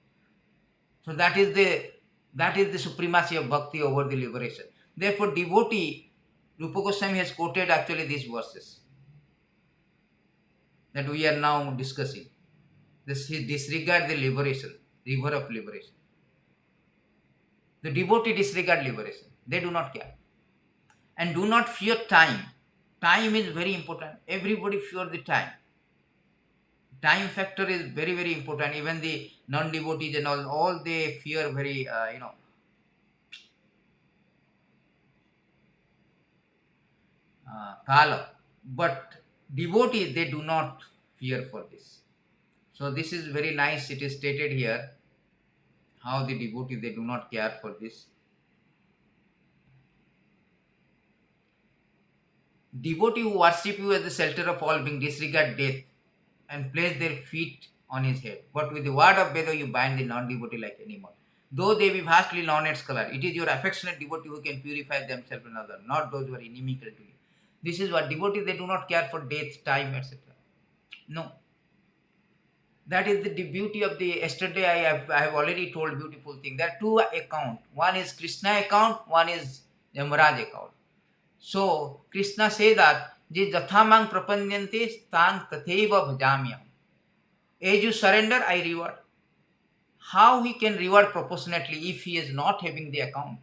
So that is the supremacy of bhakti over the liberation. Therefore, devotee, Rupa Goswami has quoted actually these verses that we are now discussing. This he disregard the liberation, river of liberation. The devotee disregard liberation. They do not care. And do not fear time. Time is very important. Everybody fear the time. Time factor is very, very important. Even the non-devotees and all they fear very, kala. But devotees, they do not fear for this. So this is very nice. It is stated here how the devotees, they do not care for this. Devotee who worship you as the shelter of all being disregard death and place their feet on his head. But with the word of Veda you bind the non-devotee like animal. Though they be vastly learned scholar, it is your affectionate devotee who can purify themselves and others, not those who are inimical to you. This is what devotees, they do not care for death, time, etc. No. That is the beauty of the, yesterday I have already told beautiful thing. There are two accounts. One is Kṛṣṇa account, one is Yamaraj account. So Krishna says that, Je jathamang prapanyante stan tatheva bhajamyam. As you surrender, I reward. How he can reward proportionately if he is not having the account?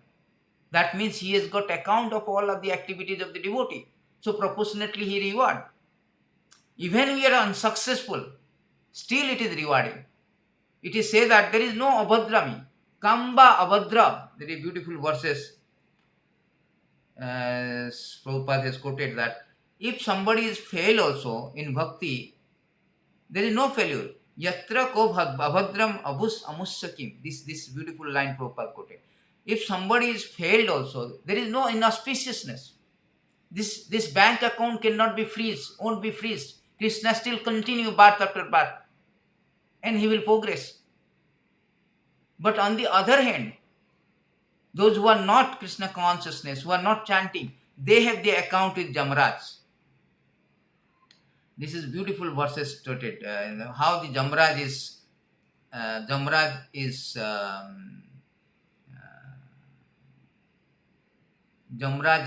That means he has got account of all of the activities of the devotee. So proportionately he reward. Even we are unsuccessful, still it is rewarding. It is said that there is no abhadrami. Kamba abhadra. There is beautiful verses. Prabhupada has quoted that if somebody is fail also in bhakti, there is no failure. Yatra ko abhadram abus amussakim. This beautiful line Prabhupada quoted. If somebody is failed also, there is no inauspiciousness. This bank account cannot be freezed, won't be freezed. Krishna still continue birth after birth and he will progress. But on the other hand, those who are not Krishna consciousness, who are not chanting, they have the account with Jamaraj. This is beautiful verses stated. How the Jamaraj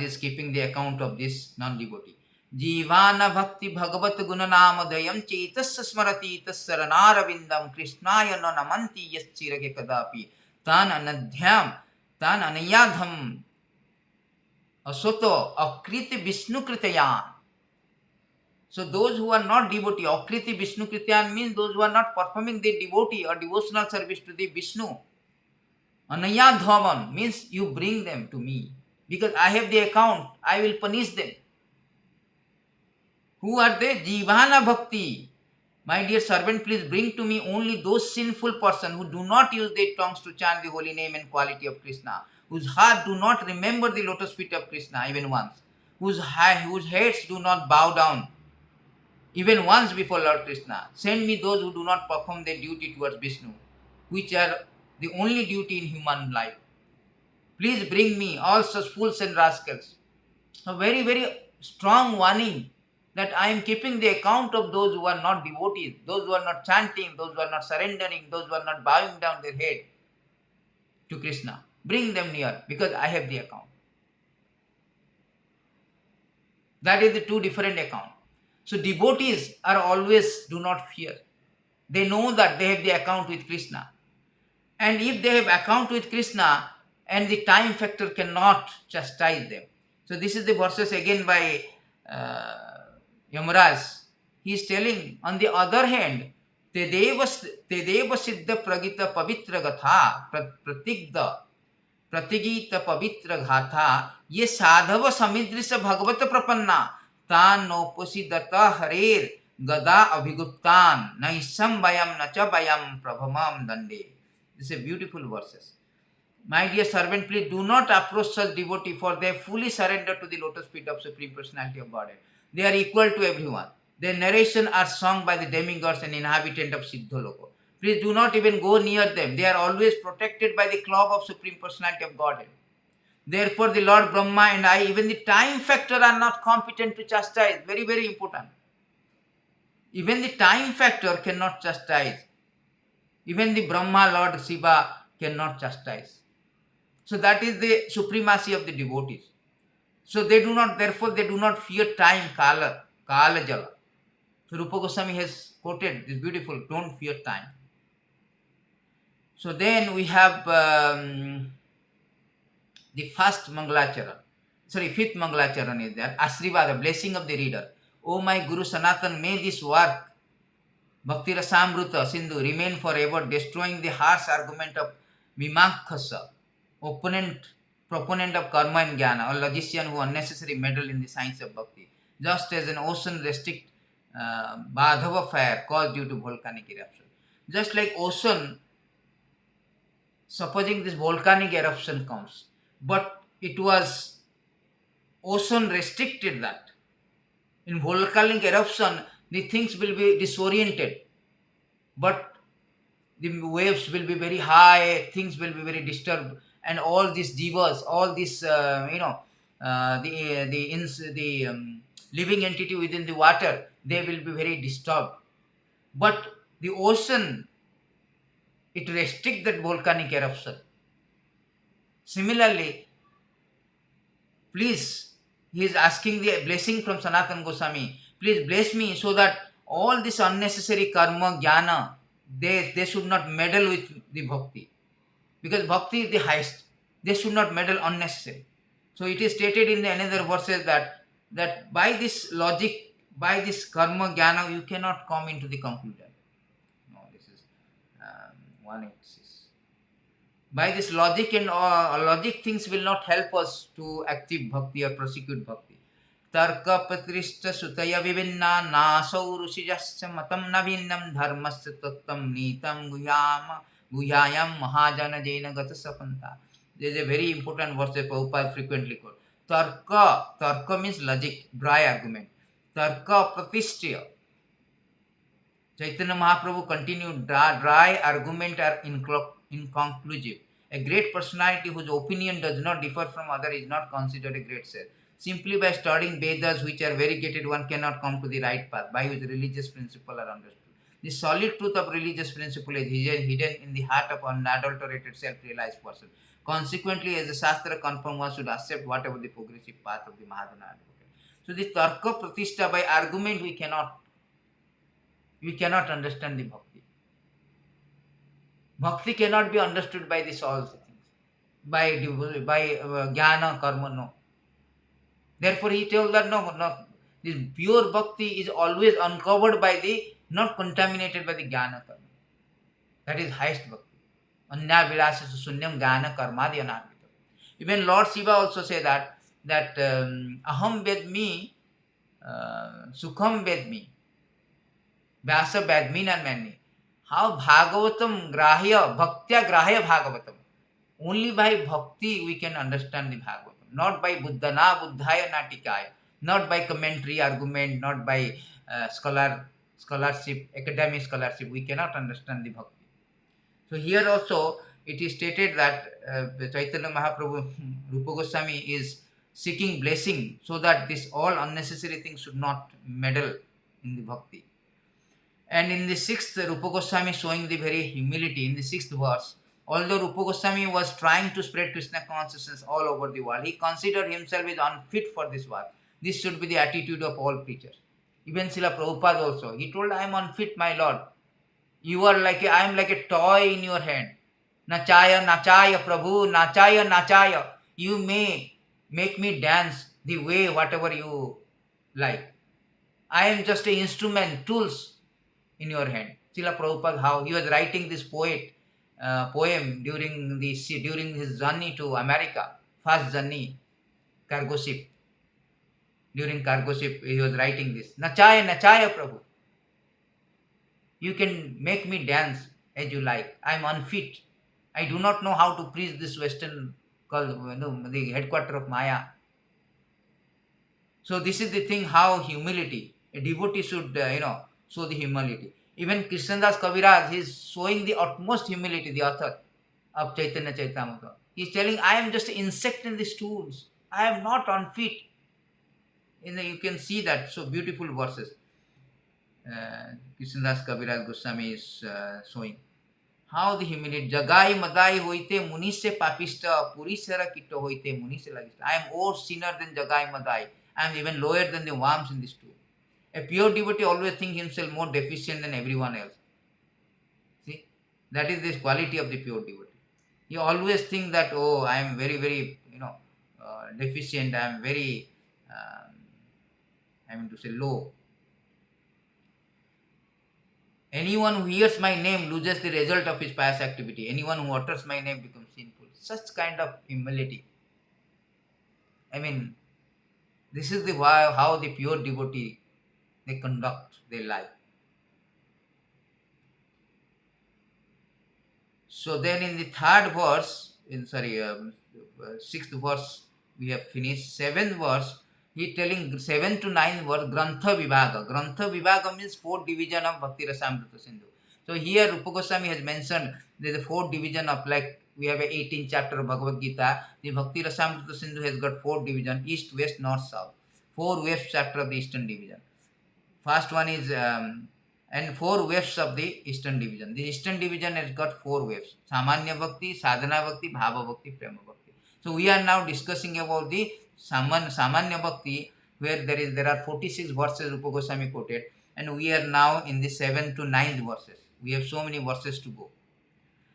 is keeping the account of this non-devotee. Jivana bhakti bhagavat gunanamadayam chetasya smarati tassaranāravindam krishnāya no namanti yaschirage kadapi tan anadhyam tan anayadham asoto akriti vishnu kritayan. So those who are not devotee, akriti vishnu kritayan means those who are not performing the devotee or devotional service to the Vishnu. Anayadhavam means you bring them to me. Because I have the account, I will punish them. Who are they? Jivana bhakti. My dear servant, please bring to me only those sinful persons who do not use their tongues to chant the holy name and quality of Krishna, whose heart do not remember the lotus feet of Krishna even once, whose heads do not bow down even once before Lord Kṛṣṇa. Send me those who do not perform their duty towards Vishnu, which are the only duty in human life. Please bring me all such fools and rascals. A very, very strong warning that I am keeping the account of those who are not devotees, those who are not chanting, those who are not surrendering, those who are not bowing down their head to Krishna. Bring them near because I have the account. That is the two different account. So devotees are always do not fear. They know that they have the account with Krishna. And if they have account with Krishna, and the time factor cannot chastise them. So this is the verses again by Yamaraj. He is telling, on the other hand, Tedeva Siddha Pragita Pavitra Gatha Pratigda Pratigita Pavitra Gatha Ye Sadhava Samidrisa Bhagavata Prapanna Tan Noposidata Harer Gada Abhiguptan Naisam Bayam Nacha Bayam Prabhamam Dande. This is a beautiful verses. My dear servant, please do not approach such devotee, for they fully surrender to the lotus feet of Supreme Personality of Godhead. They are equal to everyone. Their narration are sung by the demigods and inhabitant of Siddhaloka. Please do not even go near them. They are always protected by the club of Supreme Personality of Godhead. Therefore, the Lord Brahma and I, even the time factor, are not competent to chastise. Very, very important. Even the time factor cannot chastise. Even the Brahma, Lord Shiva, cannot chastise. So that is the supremacy of the devotees. So they do not, therefore they do not fear time, kala jala. So Rupa Goswami has quoted this beautiful, don't fear time. So then we have the fifth Mangalacharan is there, Ashrivada, blessing of the reader. O my Guru Sanatan, may this work, Bhakti Rasamrita Sindhu, remain forever, destroying the harsh argument of Mimankhasa, proponent of karma and jnana, or logician who unnecessarily meddle in the science of bhakti. Just as an ocean restrict Bhadava fire caused due to volcanic eruption. Just like ocean, supposing this volcanic eruption comes, but it was ocean restricted that. In volcanic eruption, the things will be disoriented, but the waves will be very high, things will be very disturbed, and all these jivas, all this living entity within the water, they will be very disturbed. But the ocean, it restricts that volcanic eruption. Similarly, please, he is asking the blessing from Sanatana Goswami. Please bless me so that all this unnecessary karma, jnana, they should not meddle with the bhakti. Because bhakti is the highest. They should not meddle unnecessary. So it is stated in another verses that by this logic, by this karma, jnana, you cannot come into the conclusion. No, this is 186. By this logic and logic things will not help us to active bhakti or prosecute bhakti. Tarka patrishta sutaya vivinna nasau rushijasya matam navinnam dharmasya tattam nitam guhyayam mahajana jaina gata sapanta. There is a very important verse that Prabhupada frequently quotes. Tarka means logic, dry argument. Tarka pratishtya. Chaitanya Mahaprabhu continued, dry argument are inconclusive. A great personality whose opinion does not differ from others is not considered a great sage. Simply by studying Vedas, which are variegated, one cannot come to the right path by which religious principles are understood. The solid truth of religious principle is hidden in the heart of unadulterated self-realized person. Consequently, as the Shastra confirms, one should accept whatever the progressive path of the Mahadana advocate. So the Tarka Pratishtha, by argument we cannot understand the bhakti. Bhakti cannot be understood by this all things. By jnana, karma, no. Therefore, he tells that no, this pure bhakti is always uncovered by the, not contaminated by the jnana karma. That is highest bhakti. Anya vilasasa sunyam jnana karmadi anarvita. Even Lord Shiva also say that aham vedmi, sukham vedmi, vyasa vedmi and many. How Bhagavatam grahya, bhaktya grahya Bhagavatam. Only by bhakti we can understand the Bhagavatam. Not by buddhana, buddhaya natikaya. Not by commentary, argument, not by scholarship, academic scholarship. We cannot understand the bhakti. So here also it is stated that Chaitanya Mahaprabhu, Rupa Goswami is seeking blessing so that this all unnecessary things should not meddle in the bhakti. And in the sixth, Rupa Goswami showing the very humility in the sixth verse. Although Rupa Goswami was trying to spread Krishna consciousness all over the world, he considered himself as unfit for this work. This should be the attitude of all preachers. Even Srila Prabhupada also, he told, I am unfit, my Lord. You are like I am like a toy in your hand. Nachaya, nachaya, Prabhu, nachaya, nachaya. You may make me dance the way whatever you like. I am just an instrument, tools in your hand. Srila Prabhupada, how he was writing this poem during his journey to America, first journey, cargo ship. During cargo ship, he was writing this. Nachaya, nachaya, Prabhu. You can make me dance as you like. I am unfit. I do not know how to preach this Western, the headquarter of Maya. So this is the thing, how humility. A devotee should, show the humility. Even Krishnadas Kaviraj, he is showing the utmost humility, the author of Chaitanya Charitamrita. He is telling, I am just an insect in the stools. I am not unfit. You can see that, so beautiful verses. Krishnadas Kaviraj Goswami is showing. How the humility. Jagai madai hoite munishe papista, purisara kitto hoite munishe lagista. I am more sinner than Jagai madai. I am even lower than the worms in this too. A pure devotee always thinks himself more deficient than everyone else. See, that is the quality of the pure devotee. He always thinks that, oh, I am very, very, deficient. I am very, low. Anyone who hears my name loses the result of his pious activity. Anyone who utters my name becomes sinful. Such kind of humility. This is how the pure devotee, they conduct their life. So then in the third verse, sixth verse, we have finished. Seventh verse, he telling 7 to 9 verse, Grantha Vibhaga. Grantha Vibhaga means 4 division of Bhakti Rasamrita Sindhu. So here Rupa Goswami has mentioned there is a 4 division of, like we have a 18th chapter of Bhagavad Gita. The Bhakti Rasamrita Sindhu has got 4 division, east, west, north, south. 4 waves chapter of the eastern division. First one is and 4 waves of the eastern division. The eastern division has got 4 waves: Samanya Bhakti, Sadhana Bhakti, Bhava Bhakti, Prema Bhakti. So we are now discussing about the Samanya Bhakti, where there are 46 verses Rupa Goswami quoted, and we are now in the 7 to 9th verses. We have so many verses to go.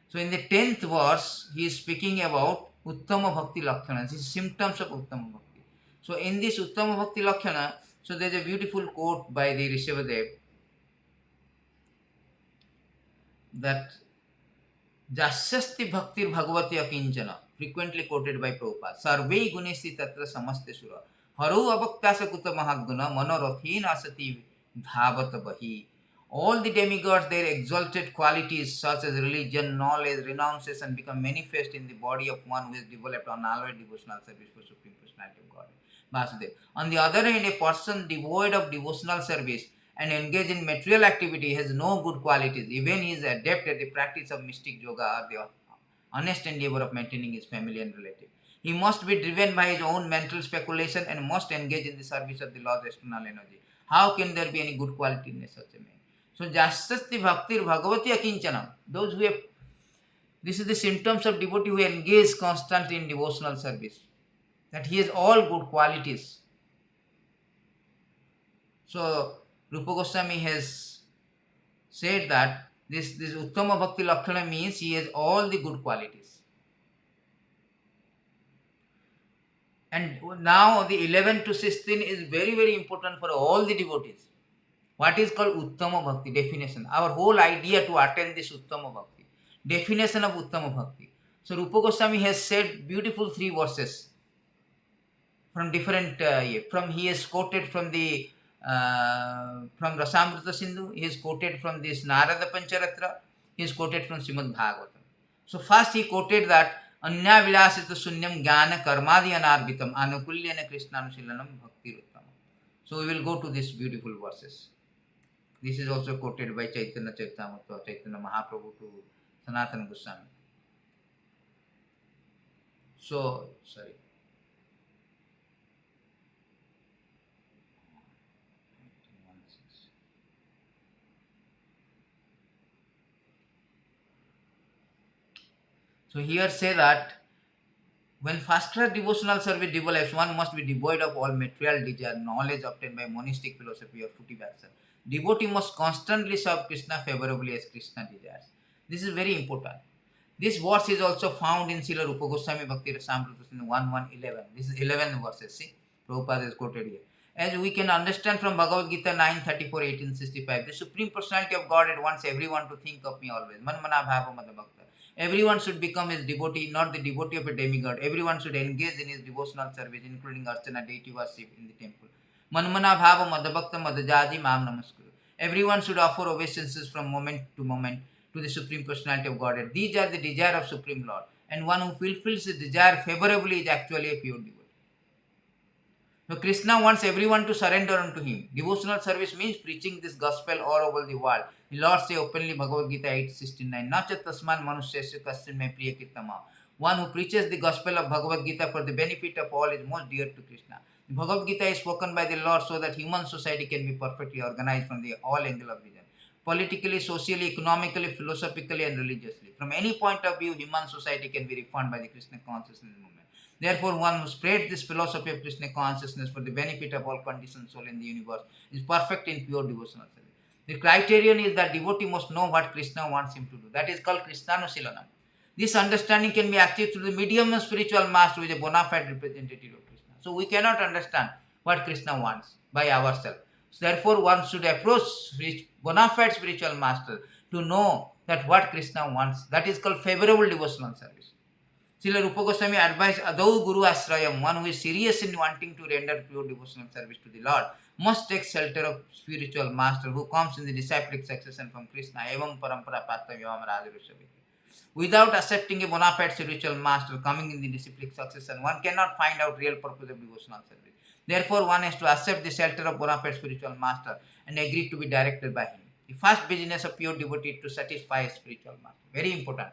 So in the 10th verse, he is speaking about Uttama Bhakti Lakshanas, the symptoms of Uttama Bhakti. So in this Uttama Bhakti Lakshana, so there is a beautiful quote by the Rishabhadev that Jasyasti Bhaktir Bhagavati Akinchana, frequently quoted by Prabhupada. Sarve Gunesi Tatra Samaste Sura. Haru Abhaktasa Kuta Mahaguna Manorothina Asati Dhavata Bahi. All the demigods, their exalted qualities such as religion, knowledge, renunciation become manifest in the body of one who is developed unalloyed devotional service for Supreme Personality of God. Vasudeva. On the other hand, a person devoid of devotional service and engaged in material activity has no good qualities. Even he is adept at the practice of mystic yoga or the honest endeavor of maintaining his family and relative. He must be driven by his own mental speculation and must engage in the service of the Lord's external energy. How can there be any good quality in such a man? So, Jasasti Bhaktir Bhagavati Akinchanam. Those who have, this is the symptoms of devotee who engage constantly in devotional service. That he has all good qualities. So, Rupa Goswami has said that this Uttama Bhakti Lakshana means he has all the good qualities. And now the 11 to 16 is very, very important for all the devotees. What is called Uttama Bhakti? Definition. Our whole idea to attend this Uttama Bhakti. Definition of Uttama Bhakti. So Rupa Goswami has said beautiful 3 verses from different, he has quoted from the from Rasamrita Sindhu, he is quoted from this Narada Pancharatra, he is quoted from Srimad Bhagavatam. So first he quoted that Anya Vilasita Sunyam Jnana Karmadi Anarbitam Anukulyana Krishnanusilanam Bhakti Ruttama. So we will go to these beautiful verses. This is also quoted by Chaitanya Charitamrita, Chaitanya Mahaprabhu to Sanatana Goswami. So, sorry. So here say that When first-class devotional service develops, one must be devoid of all material desire, knowledge obtained by monistic philosophy or footy action. Devotee must constantly serve Krishna favorably as Krishna desires. This is very important. This verse is also found in Srila Rupa Goswami Bhakti Rasamrita in 1.1.11. This is 11 verses. See, Prabhupada is quoted here. As we can understand from Bhagavad Gita 9.34.1865, the Supreme Personality of Godhead wants everyone to think of me always. Man mana bhava mada bhakta. Everyone should become his devotee, not the devotee of a demigod. Everyone should engage in his devotional service, including archana, deity worship in the temple. Manmana bhava madabhakta madajaji mam namaskuru. Everyone should offer obeisances from moment to moment to the Supreme Personality of Godhead. These are the desire of Supreme Lord. And one who fulfills his desire favorably is actually a pure devotee. So Krishna wants everyone to surrender unto him. Devotional service means preaching this gospel all over the world. The Lord says openly Bhagavad Gita 8.69, Nacha tasman manusyasya kasyan me priya kirtama. One who preaches the gospel of Bhagavad Gita for the benefit of all is most dear to Krishna. The Bhagavad Gita is spoken by the Lord so that human society can be perfectly organized from the all angle of vision. Politically, socially, economically, philosophically and religiously. From any point of view, human society can be reformed by the Krishna consciousness movement. Therefore, one who spreads this philosophy of Krishna consciousness for the benefit of all conditioned soul in the universe is perfect in pure devotional service. The criterion is that devotee must know what Krishna wants him to do. That is called kṛṣṇa-kathāḥ. This understanding can be achieved through the medium of spiritual master who is a bona fide representative of Krishna. So we cannot understand what Krishna wants by ourselves. So therefore, one should approach bona fide spiritual master to know that what Krishna wants. That is called favorable devotional service. Srila Rupa Goswami advised Adau Guru Asrayam, one who is serious in wanting to render pure devotional service to the Lord, must take shelter of spiritual master who comes in the disciplic succession from Krishna. Evam parampara pattam yavam rajarushaviti. Without accepting a bona fide spiritual master coming in the disciplic succession, one cannot find out real purpose of devotional service. Therefore, one has to accept the shelter of bona fide spiritual master and agree to be directed by him. The first business of pure devotee is to satisfy a spiritual master. Very important.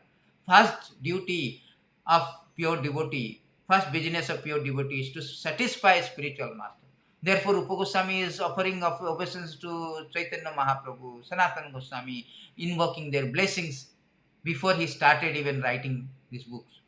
First duty of pure devotee, first business of pure devotee is to satisfy a spiritual master. Therefore, Rupa Goswami is offering of obeisance to Chaitanya Mahaprabhu, Sanatana Goswami, invoking their blessings before he started even writing these books.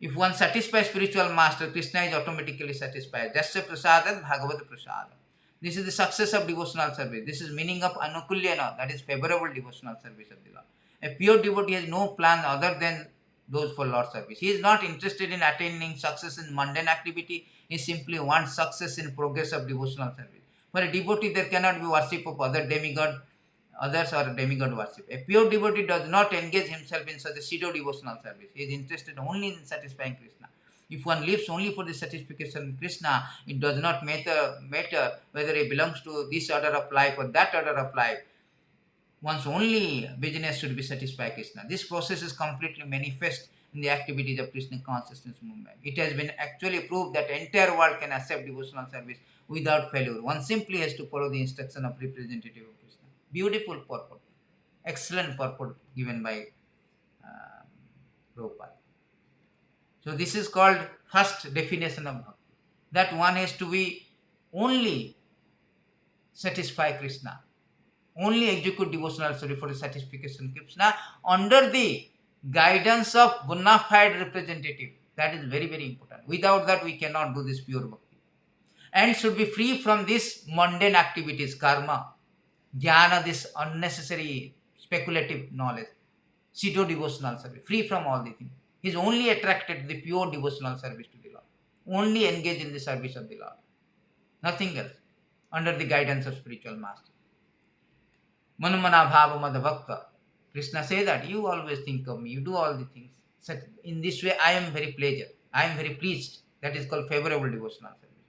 If one satisfies spiritual master, Krishna is automatically satisfied. Jasya prasadat bhagavad prasada. This is the success of devotional service. This is meaning of anukulyana, that is favorable devotional service of the Lord. A pure devotee has no plan other than those for Lord service. He is not interested in attaining success in mundane activity. He simply wants success in progress of devotional service. For a devotee, there cannot be worship of others or demigod worship. A pure devotee does not engage himself in such a pseudo devotional service. He is interested only in satisfying Krishna. If one lives only for the satisfaction of Krishna, it does not matter whether he belongs to this order of life or that order of life. One's only business should be satisfy Krishna. This process is completely manifest in the activities of Krishna consciousness movement. It has been actually proved that the entire world can accept devotional service without failure. One simply has to follow the instruction of representative of Krishna. Beautiful purport. Excellent purport given by Prabhupada. So this is called first definition of bhakti. That one has to be only satisfy Krishna. Only execute devotional service for the satisfaction of Krishna under the guidance of bona fide representative. That is very, very important. Without that, we cannot do this pure bhakti. And should be free from these mundane activities, karma, jnana, this unnecessary speculative knowledge, pseudo devotional service, free from all the things. He is only attracted to the pure devotional service to the Lord. Only engage in the service of the Lord. Nothing else. Under the guidance of spiritual master. Manumana bhava madhavakta. Krishna says that you always think of me, you do all the things. So in this way, I am very pleased. I am very pleased. That is called favorable devotional service.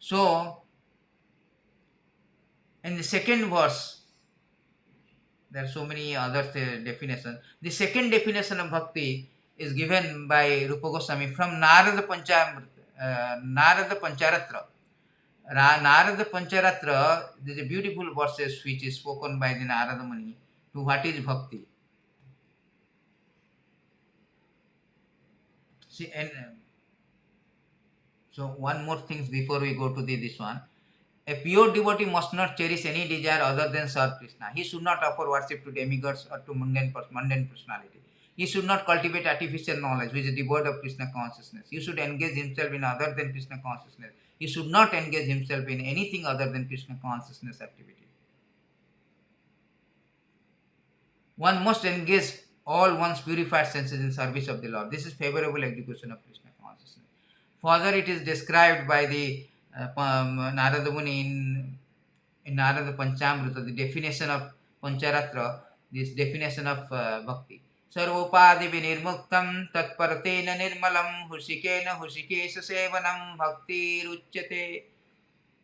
So, in the second verse, there are so many other definitions. The second definition of bhakti is given by Rupa Goswami from Narada Pancharatra. Narada Pancharatra, there is a beautiful verses which is spoken by the Narada Muni to what is bhakti. See, and so one more thing before we go to this one. A pure devotee must not cherish any desire other than serve Krishna. He should not offer worship to demigods or to mundane personality. He should not cultivate artificial knowledge which is devoid of Krishna consciousness. He should engage himself in other than Krishna consciousness. He should not engage himself in anything other than Krishna consciousness activity. One must engage all one's purified senses in service of the Lord. This is favorable execution of Krishna consciousness. Further, it is described by the Narada Muni in Narada Panchamrita, the definition of Pancharatra, this definition of bhakti. Sarvopadi vinirmuktam tatparatena nirmalam husikena husikesha sevanam bhakti ruchyate.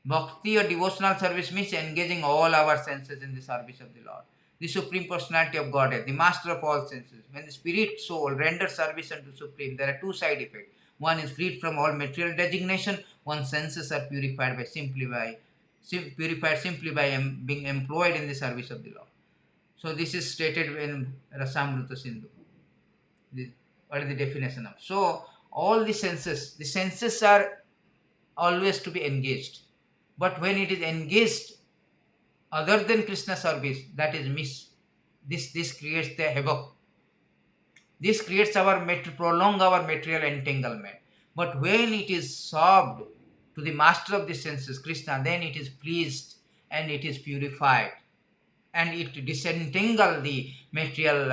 Bhakti or devotional service means engaging all our senses in the service of the Lord. The Supreme Personality of Godhead, the master of all senses. When the spirit soul renders service unto Supreme, there are two side effects. One is freed from all material designation, one's senses are purified simply by being employed in the service of the Lord. So this is stated in Rasamrita Sindhu. What is the definition of? So all the senses are always to be engaged. But when it is engaged other than Krishna service, that is miss. This creates the havoc. This creates prolong our material entanglement. But when it is served to the master of the senses, Krishna, then it is pleased and it is purified. And it disentangle the material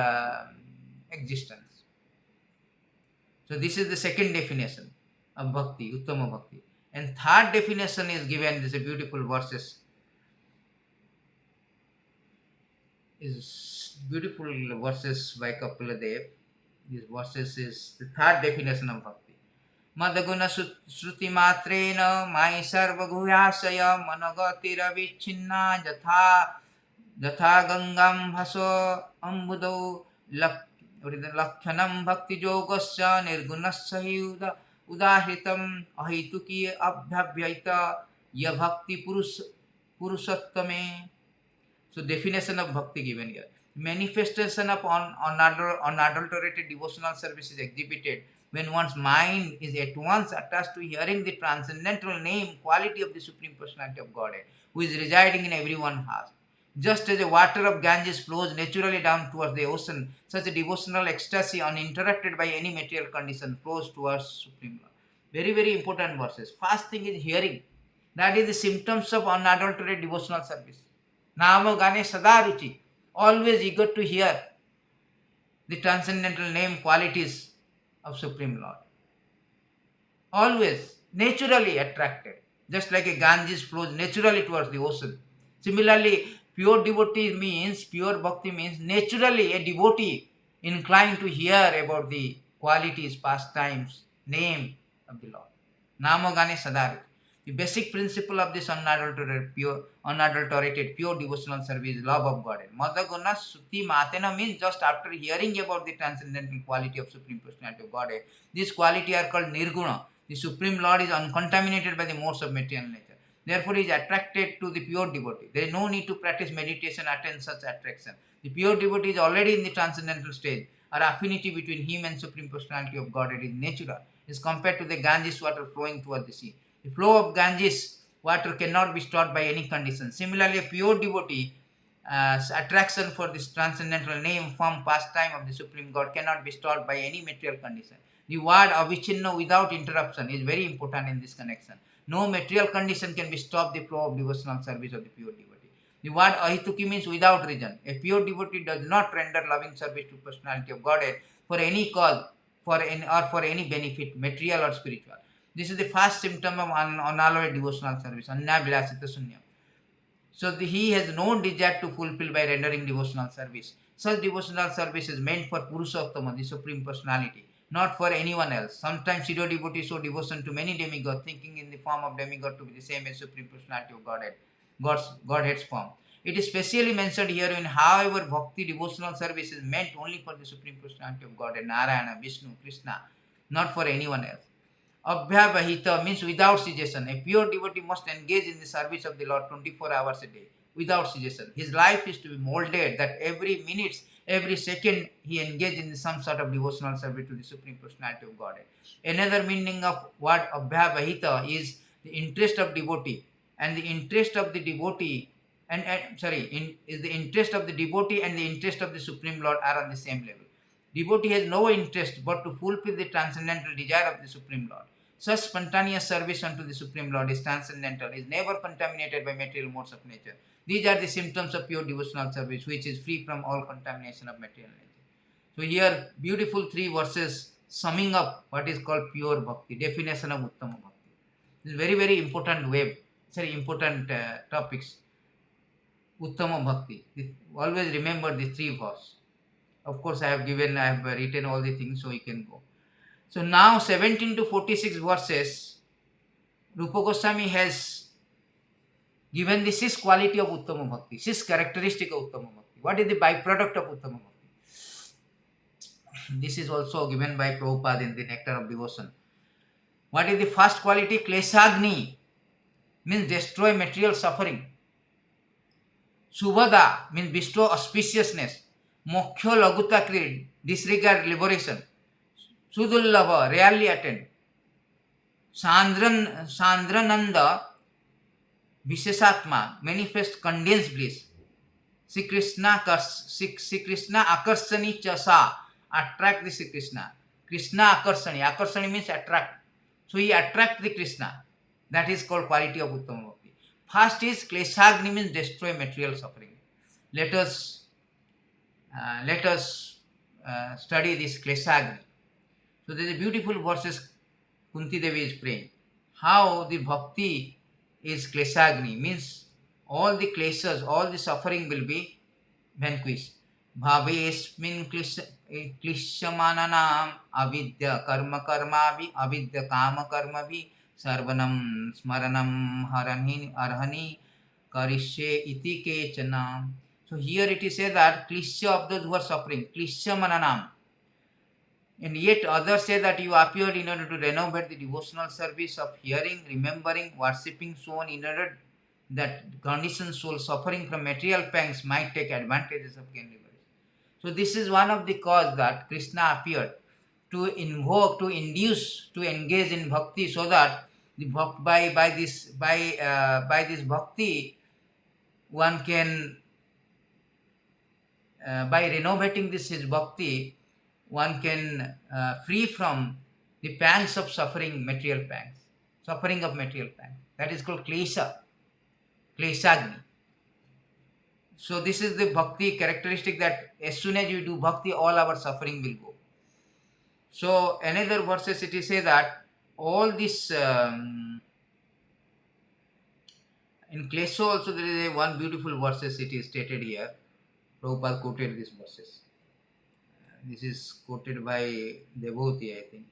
existence. So this is the second definition of bhakti, uttama bhakti. And third definition is given, these are beautiful verses. Is beautiful verses by Kapila Dev. These verses is the third definition of bhakti. Madaguna shruti matrena mai sarva guhyasaya managatira vichinna jatha gangam bhaso ambudau lakhanam bhakti yogasya nirgunasya udahritam ahituki abhyabhyaita ya bhakti purusattame. So definition of bhakti given here. Manifestation of unadulterated devotional service is exhibited when one's mind is at once attached to hearing the transcendental name, quality of the Supreme Personality of Godhead, who is residing in everyone's heart. Just as the water of Ganges flows naturally down towards the ocean, such a devotional ecstasy uninterrupted by any material condition flows towards Supreme Lord. Very, very important verses. First thing is hearing. That is the symptoms of unadulterated devotional service. Nama Gane Sadaruchi, always eager to hear the transcendental name qualities of Supreme Lord. Always naturally attracted, just like a Ganges flows naturally towards the ocean. Similarly, pure devotee means, pure bhakti means naturally a devotee inclined to hear about the qualities, pastimes, name of the Lord. Nama Gane Sadaruchi. The basic principle of this unadulterated, pure devotional service is love of God. Madhaguna Suti Matena means just after hearing about the transcendental quality of Supreme Personality of Godhead, these qualities are called Nirguna. The Supreme Lord is uncontaminated by the modes of material nature. Therefore, he is attracted to the pure devotee. There is no need to practice meditation, attain such attraction. The pure devotee is already in the transcendental stage. Our affinity between him and Supreme Personality of Godhead is natural. It is compared to the Ganges water flowing towards the sea. The flow of Ganges water cannot be stopped by any condition. Similarly, a pure devotee attraction for this transcendental name, form, pastime of the Supreme God cannot be stopped by any material condition. The word avichinna, without interruption, is very important in this connection. No material condition can be stopped the flow of devotional service of the pure devotee. The word ahituki means without reason. A pure devotee does not render loving service to Personality of Godhead for any cause for any benefit, material or spiritual. This is the first symptom of unalloyed devotional service, annabilasita sunyam. So he has no desire to fulfill by rendering devotional service. Such devotional service is meant for Purushottama, the Supreme Personality, not for anyone else. Sometimes pseudo devotees show devotion to many demigods, thinking in the form of demigod to be the same as Supreme Personality of Godhead, Godhead's form. It is specially mentioned herein, however, bhakti devotional service is meant only for the Supreme Personality of Godhead, Narayana, Vishnu, Krishna, not for anyone else. Abhyabhita means without cessation. A pure devotee must engage in the service of the Lord 24 hours a day, without cessation. His life is to be molded that every minute, every second he engages in some sort of devotional service to the Supreme Personality of Godhead. Another meaning of what Abhyabhita is the interest of devotee, and the interest of the devotee is the interest of the devotee and the interest of the Supreme Lord are on the same level. Devotee has no interest but to fulfill the transcendental desire of the Supreme Lord. Such spontaneous service unto the Supreme Lord is transcendental, is never contaminated by material modes of nature. These are the symptoms of pure devotional service, which is free from all contamination of material nature. So here, beautiful 3 verses summing up what is called pure bhakti, definition of Uttama bhakti. This is very, very important web, very important topics. Uttama bhakti. Always remember the 3 verses. Of course, I have written all the things, so you can go. So now 17 to 46 verses, Rupa Goswami has given the 6 quality of Uttama bhakti, 6 characteristic of Uttama bhakti. What is the byproduct of Uttama bhakti? This is also given by Prabhupada in the Nectar of Devotion. What is the first quality? Klesagni, means destroy material suffering. Subhada, means bestow auspiciousness. Moksha laguta creed, disregard liberation. Sudullabha, rarely attend. Sandrananda, Visheshatma, manifest condensed bliss. Sri Krishna akarshani chasa, attract the Sri Krishna. Krishna akarshani, akarshani means attract. So he attract the Krishna. That is called quality of Uttama bhakti. First is klesagni, means destroy material suffering. Let us study this klesagni. So there is a beautiful verses Kunti Devi is praying. How the bhakti is klesagni, means all the kleshas, all the suffering will be vanquished. Bhavesmin klishyamananam avidya karma karmavi avidya kama karmavi sarvanam smaranam arhani karishye iti kechana. So here it is said that klishya of those who are suffering, klishyamananam. And yet others say that you appeared in order to renovate the devotional service of hearing, remembering, worshipping, so on, in order that conditioned soul suffering from material pangs might take advantages of gain liberation. So this is one of the cause that Krishna appeared, to invoke, to induce, to engage in bhakti, so that the by this bhakti one can by renovating this his bhakti, one can free from the pangs of suffering, material pangs, suffering of material pangs. That is called klesha, klesagni. So this is the bhakti characteristic, that as soon as you do bhakti, all our suffering will go. So another verses it is say that all this in klesha also there is one beautiful verses it is stated here. Prabhupada quoted these verses. This is quoted by devotee, I think.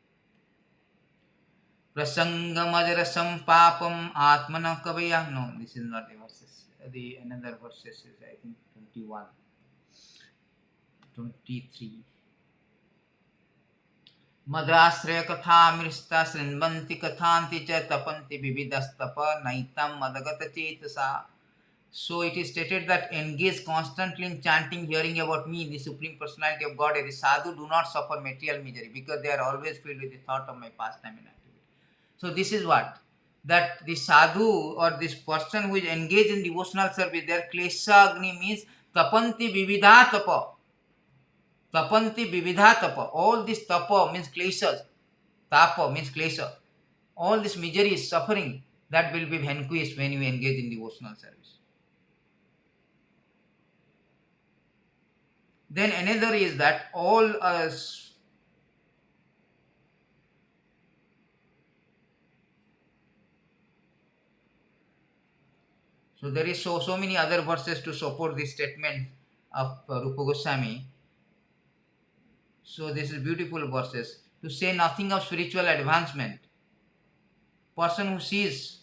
Prasangamajrasam papam atmana kavaya. No, this is not the verses. The another verses is, I think, 21, 23. Madhasraya katha mirsta śṛṇvānti kathanti cha tapanti vividastapa naitam madagata cetasa. So it is stated that engage constantly in chanting, hearing about me, the Supreme Personality of God. The sadhu do not suffer material misery, because they are always filled with the thought of my pastime and activity. So this is what? That the sadhu or this person who is engaged in devotional service, their klesagni means tapanti vividha tapa. Tapanti vividha tapa. All this tapa means kleshas. Tapa means klesha. All this misery, suffering, that will be vanquished when you engage in devotional service. Then another is that all us so there is so many other verses to support this statement of Rupa Goswami. So this is beautiful verses, to say nothing of spiritual advancement. Person who sees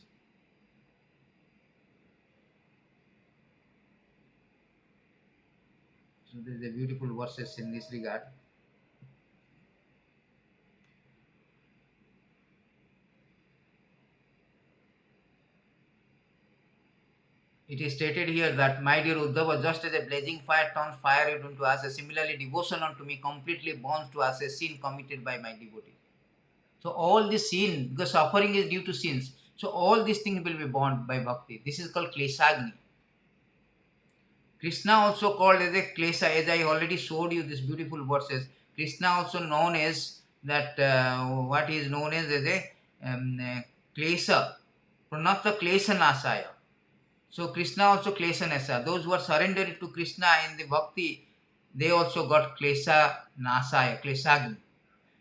so there is a beautiful verses in this regard. It is stated here that, my dear Uddhava, just as a blazing fire turns fire into ashes, similarly devotion unto me completely burns to ashes sin committed by my devotee. So all this sin, because suffering is due to sins, so all these things will be burned by bhakti. This is called klesagni. Krishna also called as a klesha, as I already showed you these beautiful verses. Krishna also known as that, what he is known as a klesa, pranata klesa nasaya. So Krishna also klesa nasa. Those who are surrendered to Krishna in the bhakti, they also got klesa nasaya, klesagni.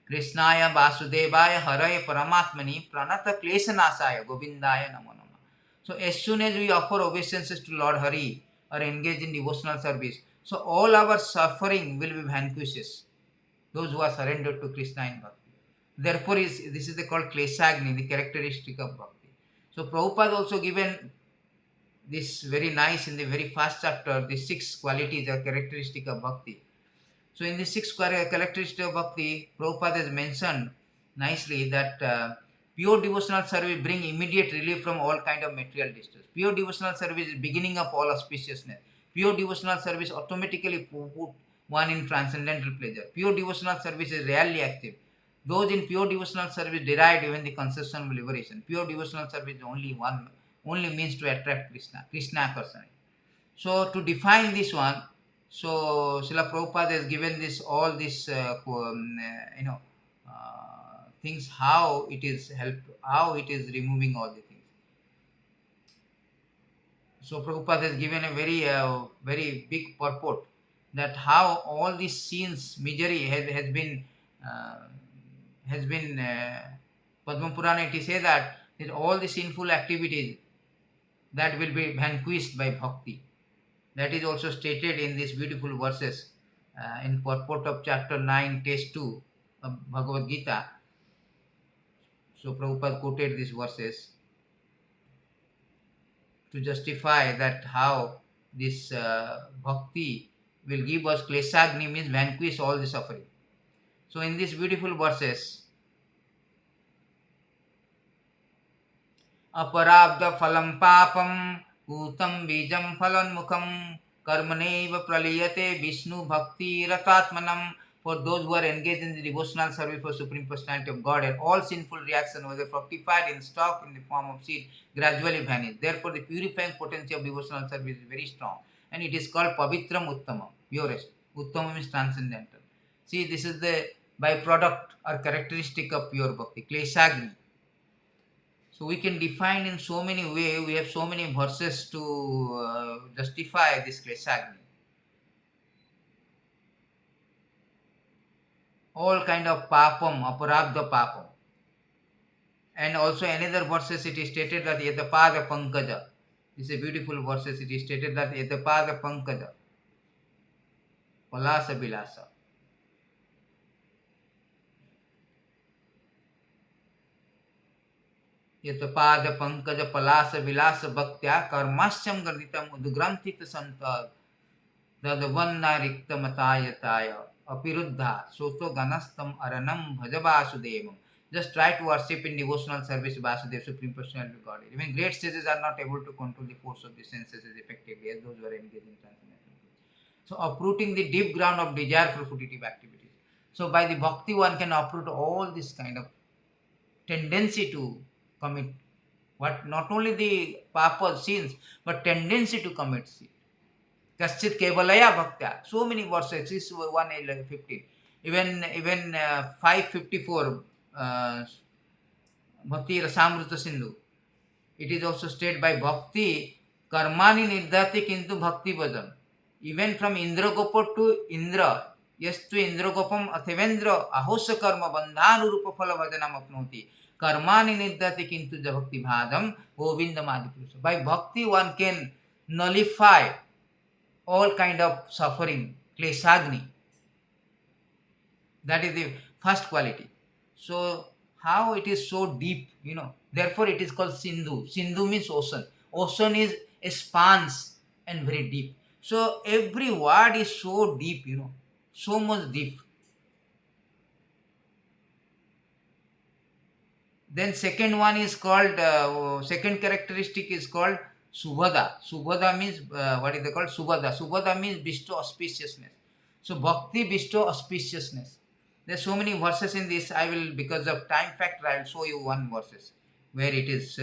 Krishnaya Vasudevaya Haraya Paramatmani Pranata Kleshanasaya Govindaya Namo Nama. So as soon as we offer obeisances to Lord Hari or engage in devotional service, so all our suffering will be vanquished. Those who are surrendered to Krishna in bhakti. Therefore, this is called Klesagni, the characteristic of bhakti. So Prabhupada also given this very nice in the very first chapter, the 6 qualities or characteristic of bhakti. So in the 6 characteristics of bhakti, Prabhupada has mentioned nicely that pure devotional service bring immediate relief from all kind of material distress. Pure devotional service is beginning of all auspiciousness. Pure devotional service automatically put one in transcendental pleasure. Pure devotional service is rarely active. Those in pure devotional service derive even the conception of liberation. Pure devotional service is only means to attract Krishna, kṛṣṇa-kathāḥ. So to define this one, so Srila Prabhupada has given this all this things, how it is how it is removing all the things. So Prabhupada has given a very big purport that how all these sins misery has been Padma Purana it says that all the sinful activities that will be vanquished by bhakti. That is also stated in these beautiful verses in purport of chapter 9, text 2 of Bhagavad Gita. So Prabhupada quoted these verses to justify that how this bhakti will give us klesagni, means vanquish all the suffering. So in these beautiful verses, aparabda phalam papam Utam bijam phalanmukham karmaneva praliyate Vishnu bhakti ratatmanam. For those who are engaged in the devotional service for Supreme Personality of God, and all sinful reaction, whether fructified in stock in the form of seed, gradually vanish. Therefore, the purifying potency of devotional service is very strong, and it is called pavitram uttamam, purest. Uttamam is transcendental. See, this is the byproduct or characteristic of pure bhakti, klesagni. So we can define in so many ways. We have so many verses to justify this klesagni. All kind of papam, aparabdha papam. And also another verses it is stated that yatapada pankaja. This is a beautiful verses. It is stated that yatapada pankaja. Palasa bilasa. Yatapada pankaja palasa vilasa bhaktya karmasyam garditam udgrantita santad dadavanna rikta matayataya apiruddha soto ganastam aranam bhajavasudevam. Just try to worship in devotional service Vasudeva, Supreme Personality of God. Even great sages are not able to control the force of the senses as effectively as those who are engaged in transcendental. So uprooting the deep ground of desire for fruitive activities. So by the bhakti one can uproot all this kind of tendency to commit what not only the papa sins but tendency to commit sin. Kaschit kevalaya bhaktya. So many verses. This is 115. Even 554 Bhakti Rasamrita Sindhu. It is also stated by bhakti karmani nirdhati kintu bhakti bhajan. Even from Indra Gopar to Indra, yastu Indra Gopam athevendra ahosa karma bandhanu rupa phala bhajanam apnoti. Karmani nirdhati kintu bhakti bhadam govinda madhvīr. By bhakti one can nullify all kind of suffering, klesagni. That is the first quality. So how it is so deep, Therefore it is called Sindhu. Sindhu means ocean. Ocean is expanse and very deep. So every word is so deep, so much deep. Then second one is called, second characteristic is called Subhada. Subhada means, what is it called? Subhada. Subhada means bestow auspiciousness. So bhakti bestow auspiciousness. There are so many verses in this. I will, because of time factor, I will show you one verses where it is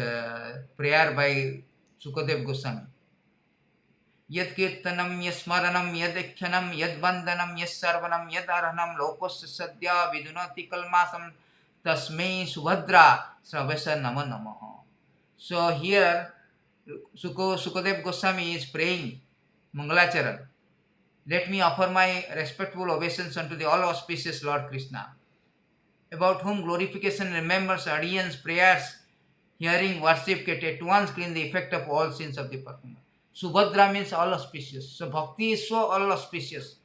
prayer by Sukadev Goswami. Yad kirtanam, yad smaranam, yad ekhanam, yad bandhanam, yad sarvanam, yad arhanam, lokasya sadya vidunati kalmasam tasmai subhadra savasa nama namaha. So here Sukadev Goswami is praying Mangalacharan. Let me offer my respectful obeisance unto the all auspicious Lord Kṛṣṇa, about whom glorification remembers audience, prayers, hearing, worship, get at once clean the effect of all sins of the performer. Subhadra means all auspicious. So bhakti is so all auspicious.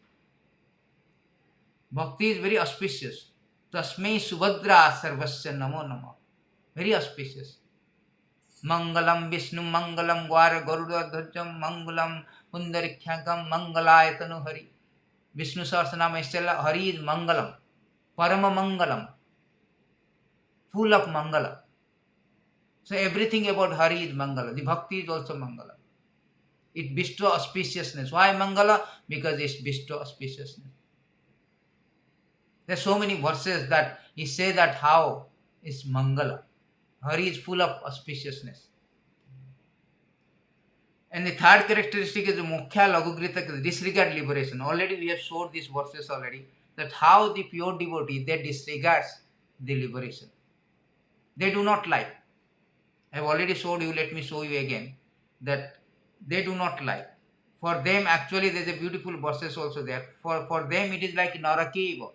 Bhakti is very auspicious. Tasmai Subhadra sarvasya namo namo. Very auspicious. Mangalam Vishnu Mangalam Gwara Garuda Dhajam Mangalam Pundarikhyakam Mangalayatanu Hari. Vishnu Sahasranama is tell Hari is Mangalam. Parama Mangalam. Full of Mangala. So everything about Hari is Mangala. The Bhakti is also Mangala. It bestows auspiciousness. Why Mangala? Because it bestows auspiciousness. There are so many verses that he say that how is Mangala. Hari is full of auspiciousness. And the third characteristic is the Mukhya Lagugrita, disregard liberation. Already we have showed these verses already, that how the pure devotee, they disregards the liberation. They do not like. I have already showed you, let me show you again, that they do not like. For them, actually, there is a beautiful verses also there. For them, it is like Narakeva.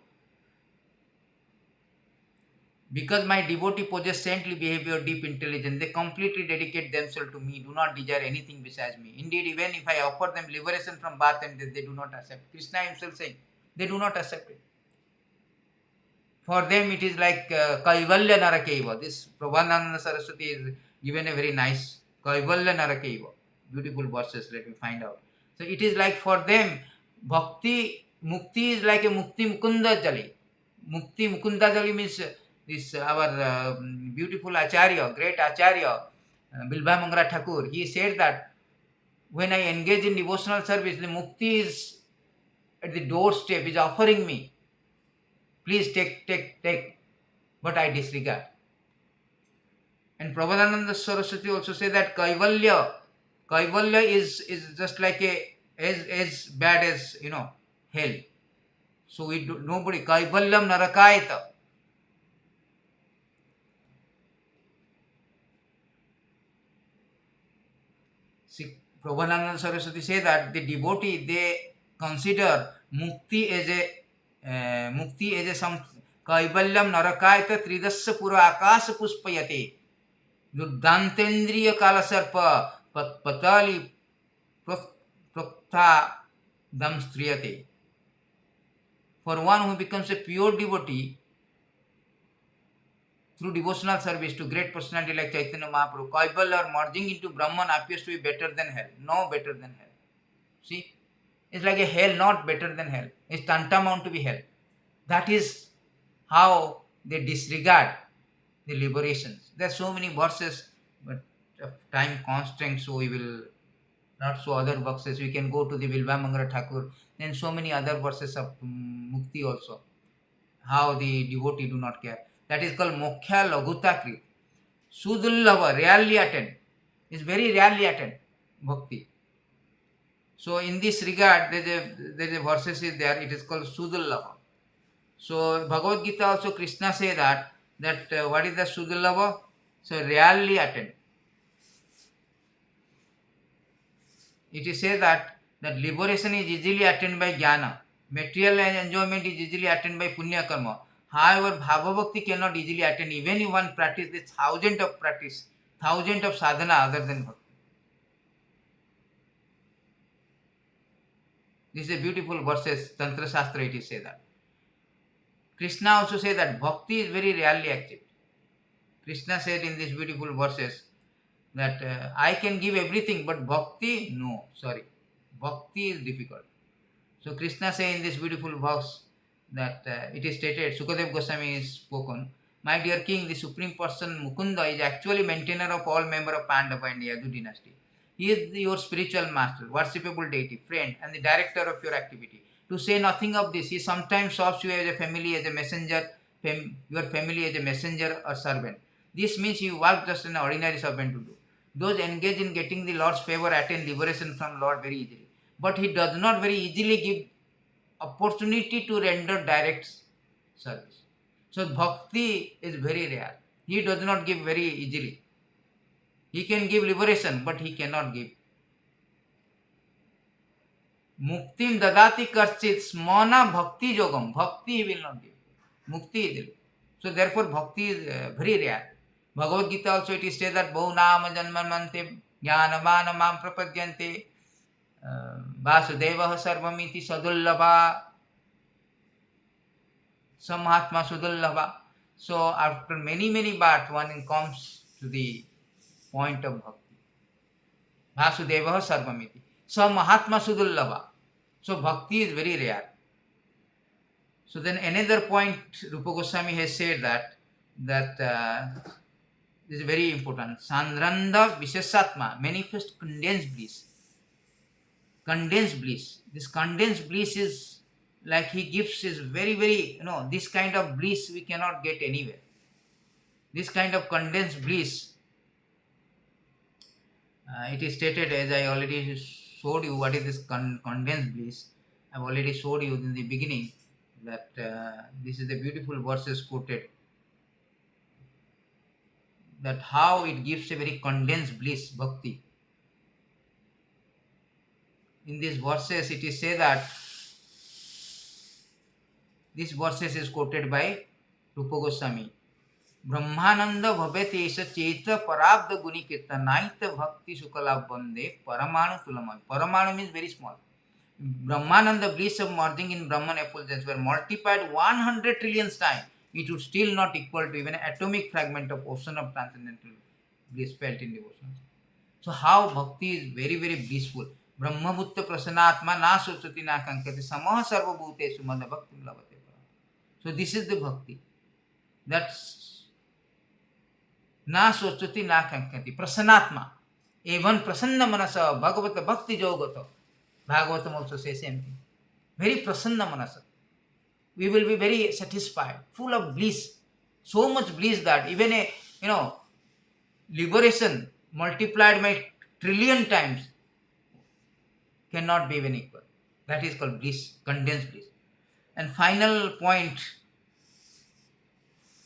Because my devotee possess saintly behavior, deep intelligence, they completely dedicate themselves to me, do not desire anything besides me. Indeed, even if I offer them liberation from birth and death, they do not accept. Krishna himself saying, they do not accept it. For them, it is like Kaivalya Narakeva. This Prabhupada Saraswati is given a very nice Kaivalya Narakeva. Beautiful verses, let me find out. So it is like for them, Bhakti, Mukti is like a Mukti Mukunda Jali. Mukti Mukunda Jali means this our beautiful Acharya, great Acharya, Bilbhamangara Thakur, he said that when I engage in devotional service, the Mukti is at the doorstep, is offering me. Please take. But I disregard. And Prabhupada Saraswati also said that Kaivalya is just like as bad as hell. So nobody Kaivalyam Narakayata. Prabhupada Saraswati say that the devotee, they consider mukti as a some Kaivalyam Narakayata Tridasya Pura Akasa Puspayate Dantendriya Kalasarpa Patali Praktha Damstriyate. For one who becomes a pure devotee through devotional service to great personality like Chaitanya Mahaprabhu, Kaivalya or merging into Brahman appears to be better than hell. No better than hell. See? It's like a hell, not better than hell. It's tantamount to be hell. That is how they disregard the liberations. There are so many verses, but time constraint, so we will not show other verses. We can go to the Bilbhamangara Thakur, and so many other verses of Mukti also. How the devotee do not care. That is called Moksha Laghutakrit. Sudullava, rarely attend. Is very rarely attend Bhakti. So in this regard, there is a verses is there, it is called Sudullava. So Bhagavad Gita also Krishna say that what is the Sudullava? So rarely attend. It is said that liberation is easily attained by jnana. Material enjoyment is easily attained by punya karma. However, bhava bhakti cannot easily attain even if one practice the thousand of sadhana other than bhakti. This is a beautiful verses, Tantra Shastra it is say that. Krishna also say that bhakti is very rarely achieved. Krishna said in these beautiful verses that I can give everything, but bhakti, no, sorry. Bhakti is difficult. So Krishna say in this beautiful verse that it is stated, Sukadev Goswami is spoken, my dear king, the supreme person Mukunda is actually maintainer of all members of Pandava and Yadu dynasty. He is your spiritual master, worshipable deity, friend, and the director of your activity. To say nothing of this, he sometimes serves you as a family, as a messenger, your family as a messenger or servant. This means you work just an ordinary servant to do. Those engaged in getting the Lord's favor attain liberation from Lord very easily. But he does not very easily give opportunity to render direct service. So bhakti is very rare. He does not give very easily. He can give liberation, but he cannot give. Muktim dadati karchit smana bhakti yogam. Bhakti he will not give. Mukti easily. So therefore bhakti is very rare. Bhagavad Gita also it is said that Bahu nama janmanmante jnanamana mam prapadyante Vasudevah sarvamiti sadullabha Samahatma Sudullabha. So after many births, one comes to the point of bhakti. Vasudevah sarvamiti. Samahatma Sudullabha. So bhakti is very rare. So then another point Rupa Goswami has said that this is very important. Sandranda Visheshatma, manifest condensed bliss. Condensed bliss. This condensed bliss is like he gives is very, this kind of bliss we cannot get anywhere. This kind of condensed bliss, it is stated, as I already showed you what is this condensed bliss. I have already showed you in the beginning that this is the beautiful verses quoted, that how it gives a very condensed bliss, bhakti. In these verses it is said that this verses is quoted by Rupa Goswami. Brahmananda bhavete esha cheta parabdha guni kirtanaita bhakti sukala bande paramanu tulamam. Paramanu means very small. Brahmananda bliss of merging in Brahman effulgence were multiplied 100 trillion times. It would still not equal to even an atomic fragment of ocean of transcendental bliss felt in devotion. So how bhakti is very blissful. Brahma bhutta prasanatma na sochati na kankati samah sarva bhutesu madha bhakti lavate. So this is the bhakti. That's na sochati na kankati prasanatma. Even prasanna manasa bhagavata bhakti jogata. Bhagavatam also says same thing. Very prasanna manasa. We will be very satisfied, full of bliss. So much bliss that even a liberation multiplied by trillion times cannot be even equal. That is called bliss, condensed bliss. And final point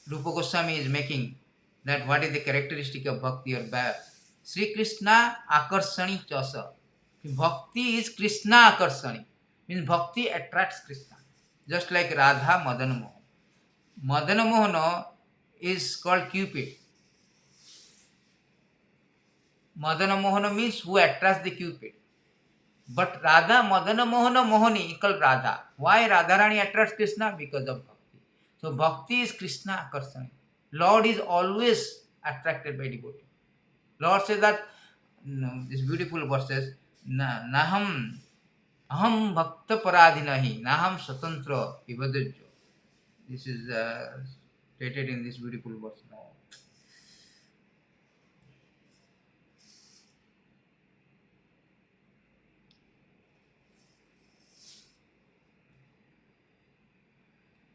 Rupa Goswami is making, that what is the characteristic of bhakti or Sri Krishna akarshani chasa. Bhakti is Krishna akarshani. Means bhakti attracts Krishna. Just like Radha Madana Mohan. Madana Mohana is called Cupid. Madana Mohana means who attracts the Cupid. But Radha Madana Mohana Mohani equal Radha. Why Radharani attracts Krishna? Because of bhakti. So bhakti is Krishna akarshani. Lord is always attracted by devotee. Lord says that, this beautiful verses, Naham aham bhakta paradhinahi naham swatantra vivadajyo. This is stated in this beautiful verse now.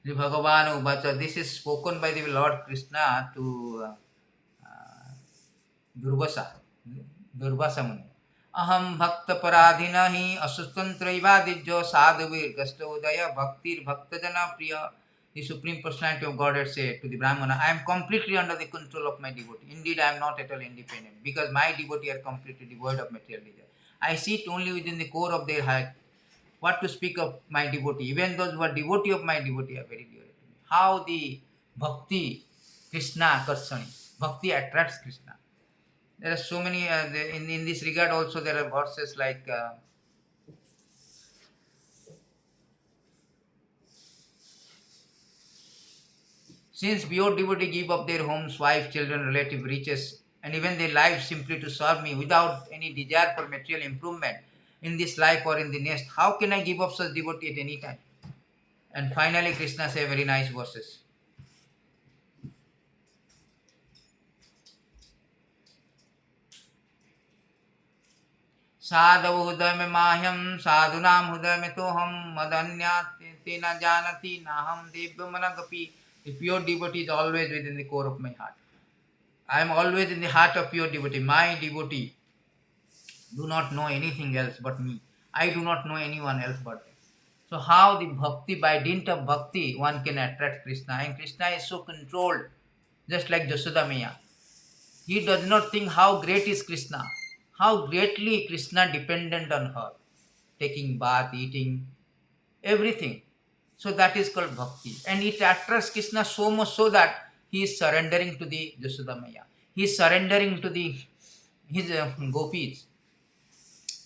Sri Bhagavan Uvacha, this is spoken by the Lord Kṛṣṇa to Durvasa Muni. Aham bhakta paradhinahi asutantra ivadijyo sadhavir gasta udaya bhaktir bhaktadana priya. The Supreme Personality of Godhead said to the Brahmana, I am completely under the control of my devotee. Indeed, I am not at all independent, because my devotee are completely devoid of material desire. I sit only within the core of their heart. What to speak of my devotee? Even those who are devotee of my devotee are very dear to me. How the bhakti, kṛṣṇa-kathāḥ, bhakti attracts Krishna. There are so many, in this regard also there are verses like, since pure devotee give up their homes, wife, children, relative, riches, and even their lives simply to serve me without any desire for material improvement in this life or in the next, how can I give up such devotee at any time? And finally Krishna says very nice verses. Sadhavu hudaya me mahyam sadhunam hudaya me toham madanya tena janati naham devya managapi. The pure devotee is always within the core of my heart. I am always in the heart of pure devotee. My devotee do not know anything else but me. I do not know anyone else but me. So how the bhakti, by dint of bhakti, one can attract Krishna. And Krishna is so controlled, just like Jasoda Maya. He does not think how great is Krishna, how greatly Krishna dependent on her, taking bath, eating, everything. So that is called bhakti. And it attracts Krishna so much so that he is surrendering to the Jasoda Maya. He is surrendering to the his gopis.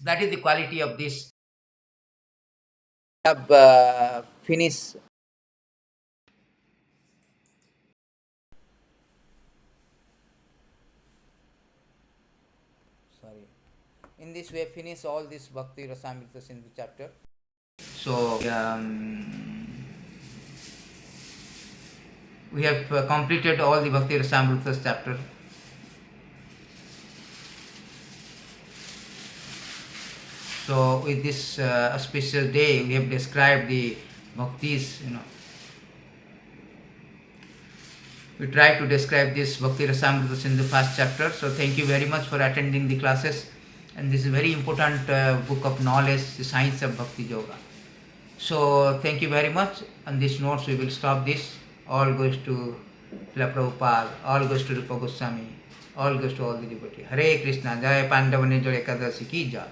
That is the quality of this. Have finished. Sorry. In this way, finish all this Bhakti Rasamrita Sindhu chapter. So we have completed all the Bhakti Rasamrita chapter. So with this auspicious day, we have described the bhaktis. We try to describe this Bhakti Rasamrita in the first chapter. So thank you very much for attending the classes. And this is a very important book of knowledge, the science of Bhakti Yoga. So thank you very much. On this notes, we will stop this. All goes to Srila Prabhupada, all goes to Rupa Goswami, all goes to all the devotees. Hare Krishna, Jaya Pandavane Jaya Ekadasi Ki Jaya.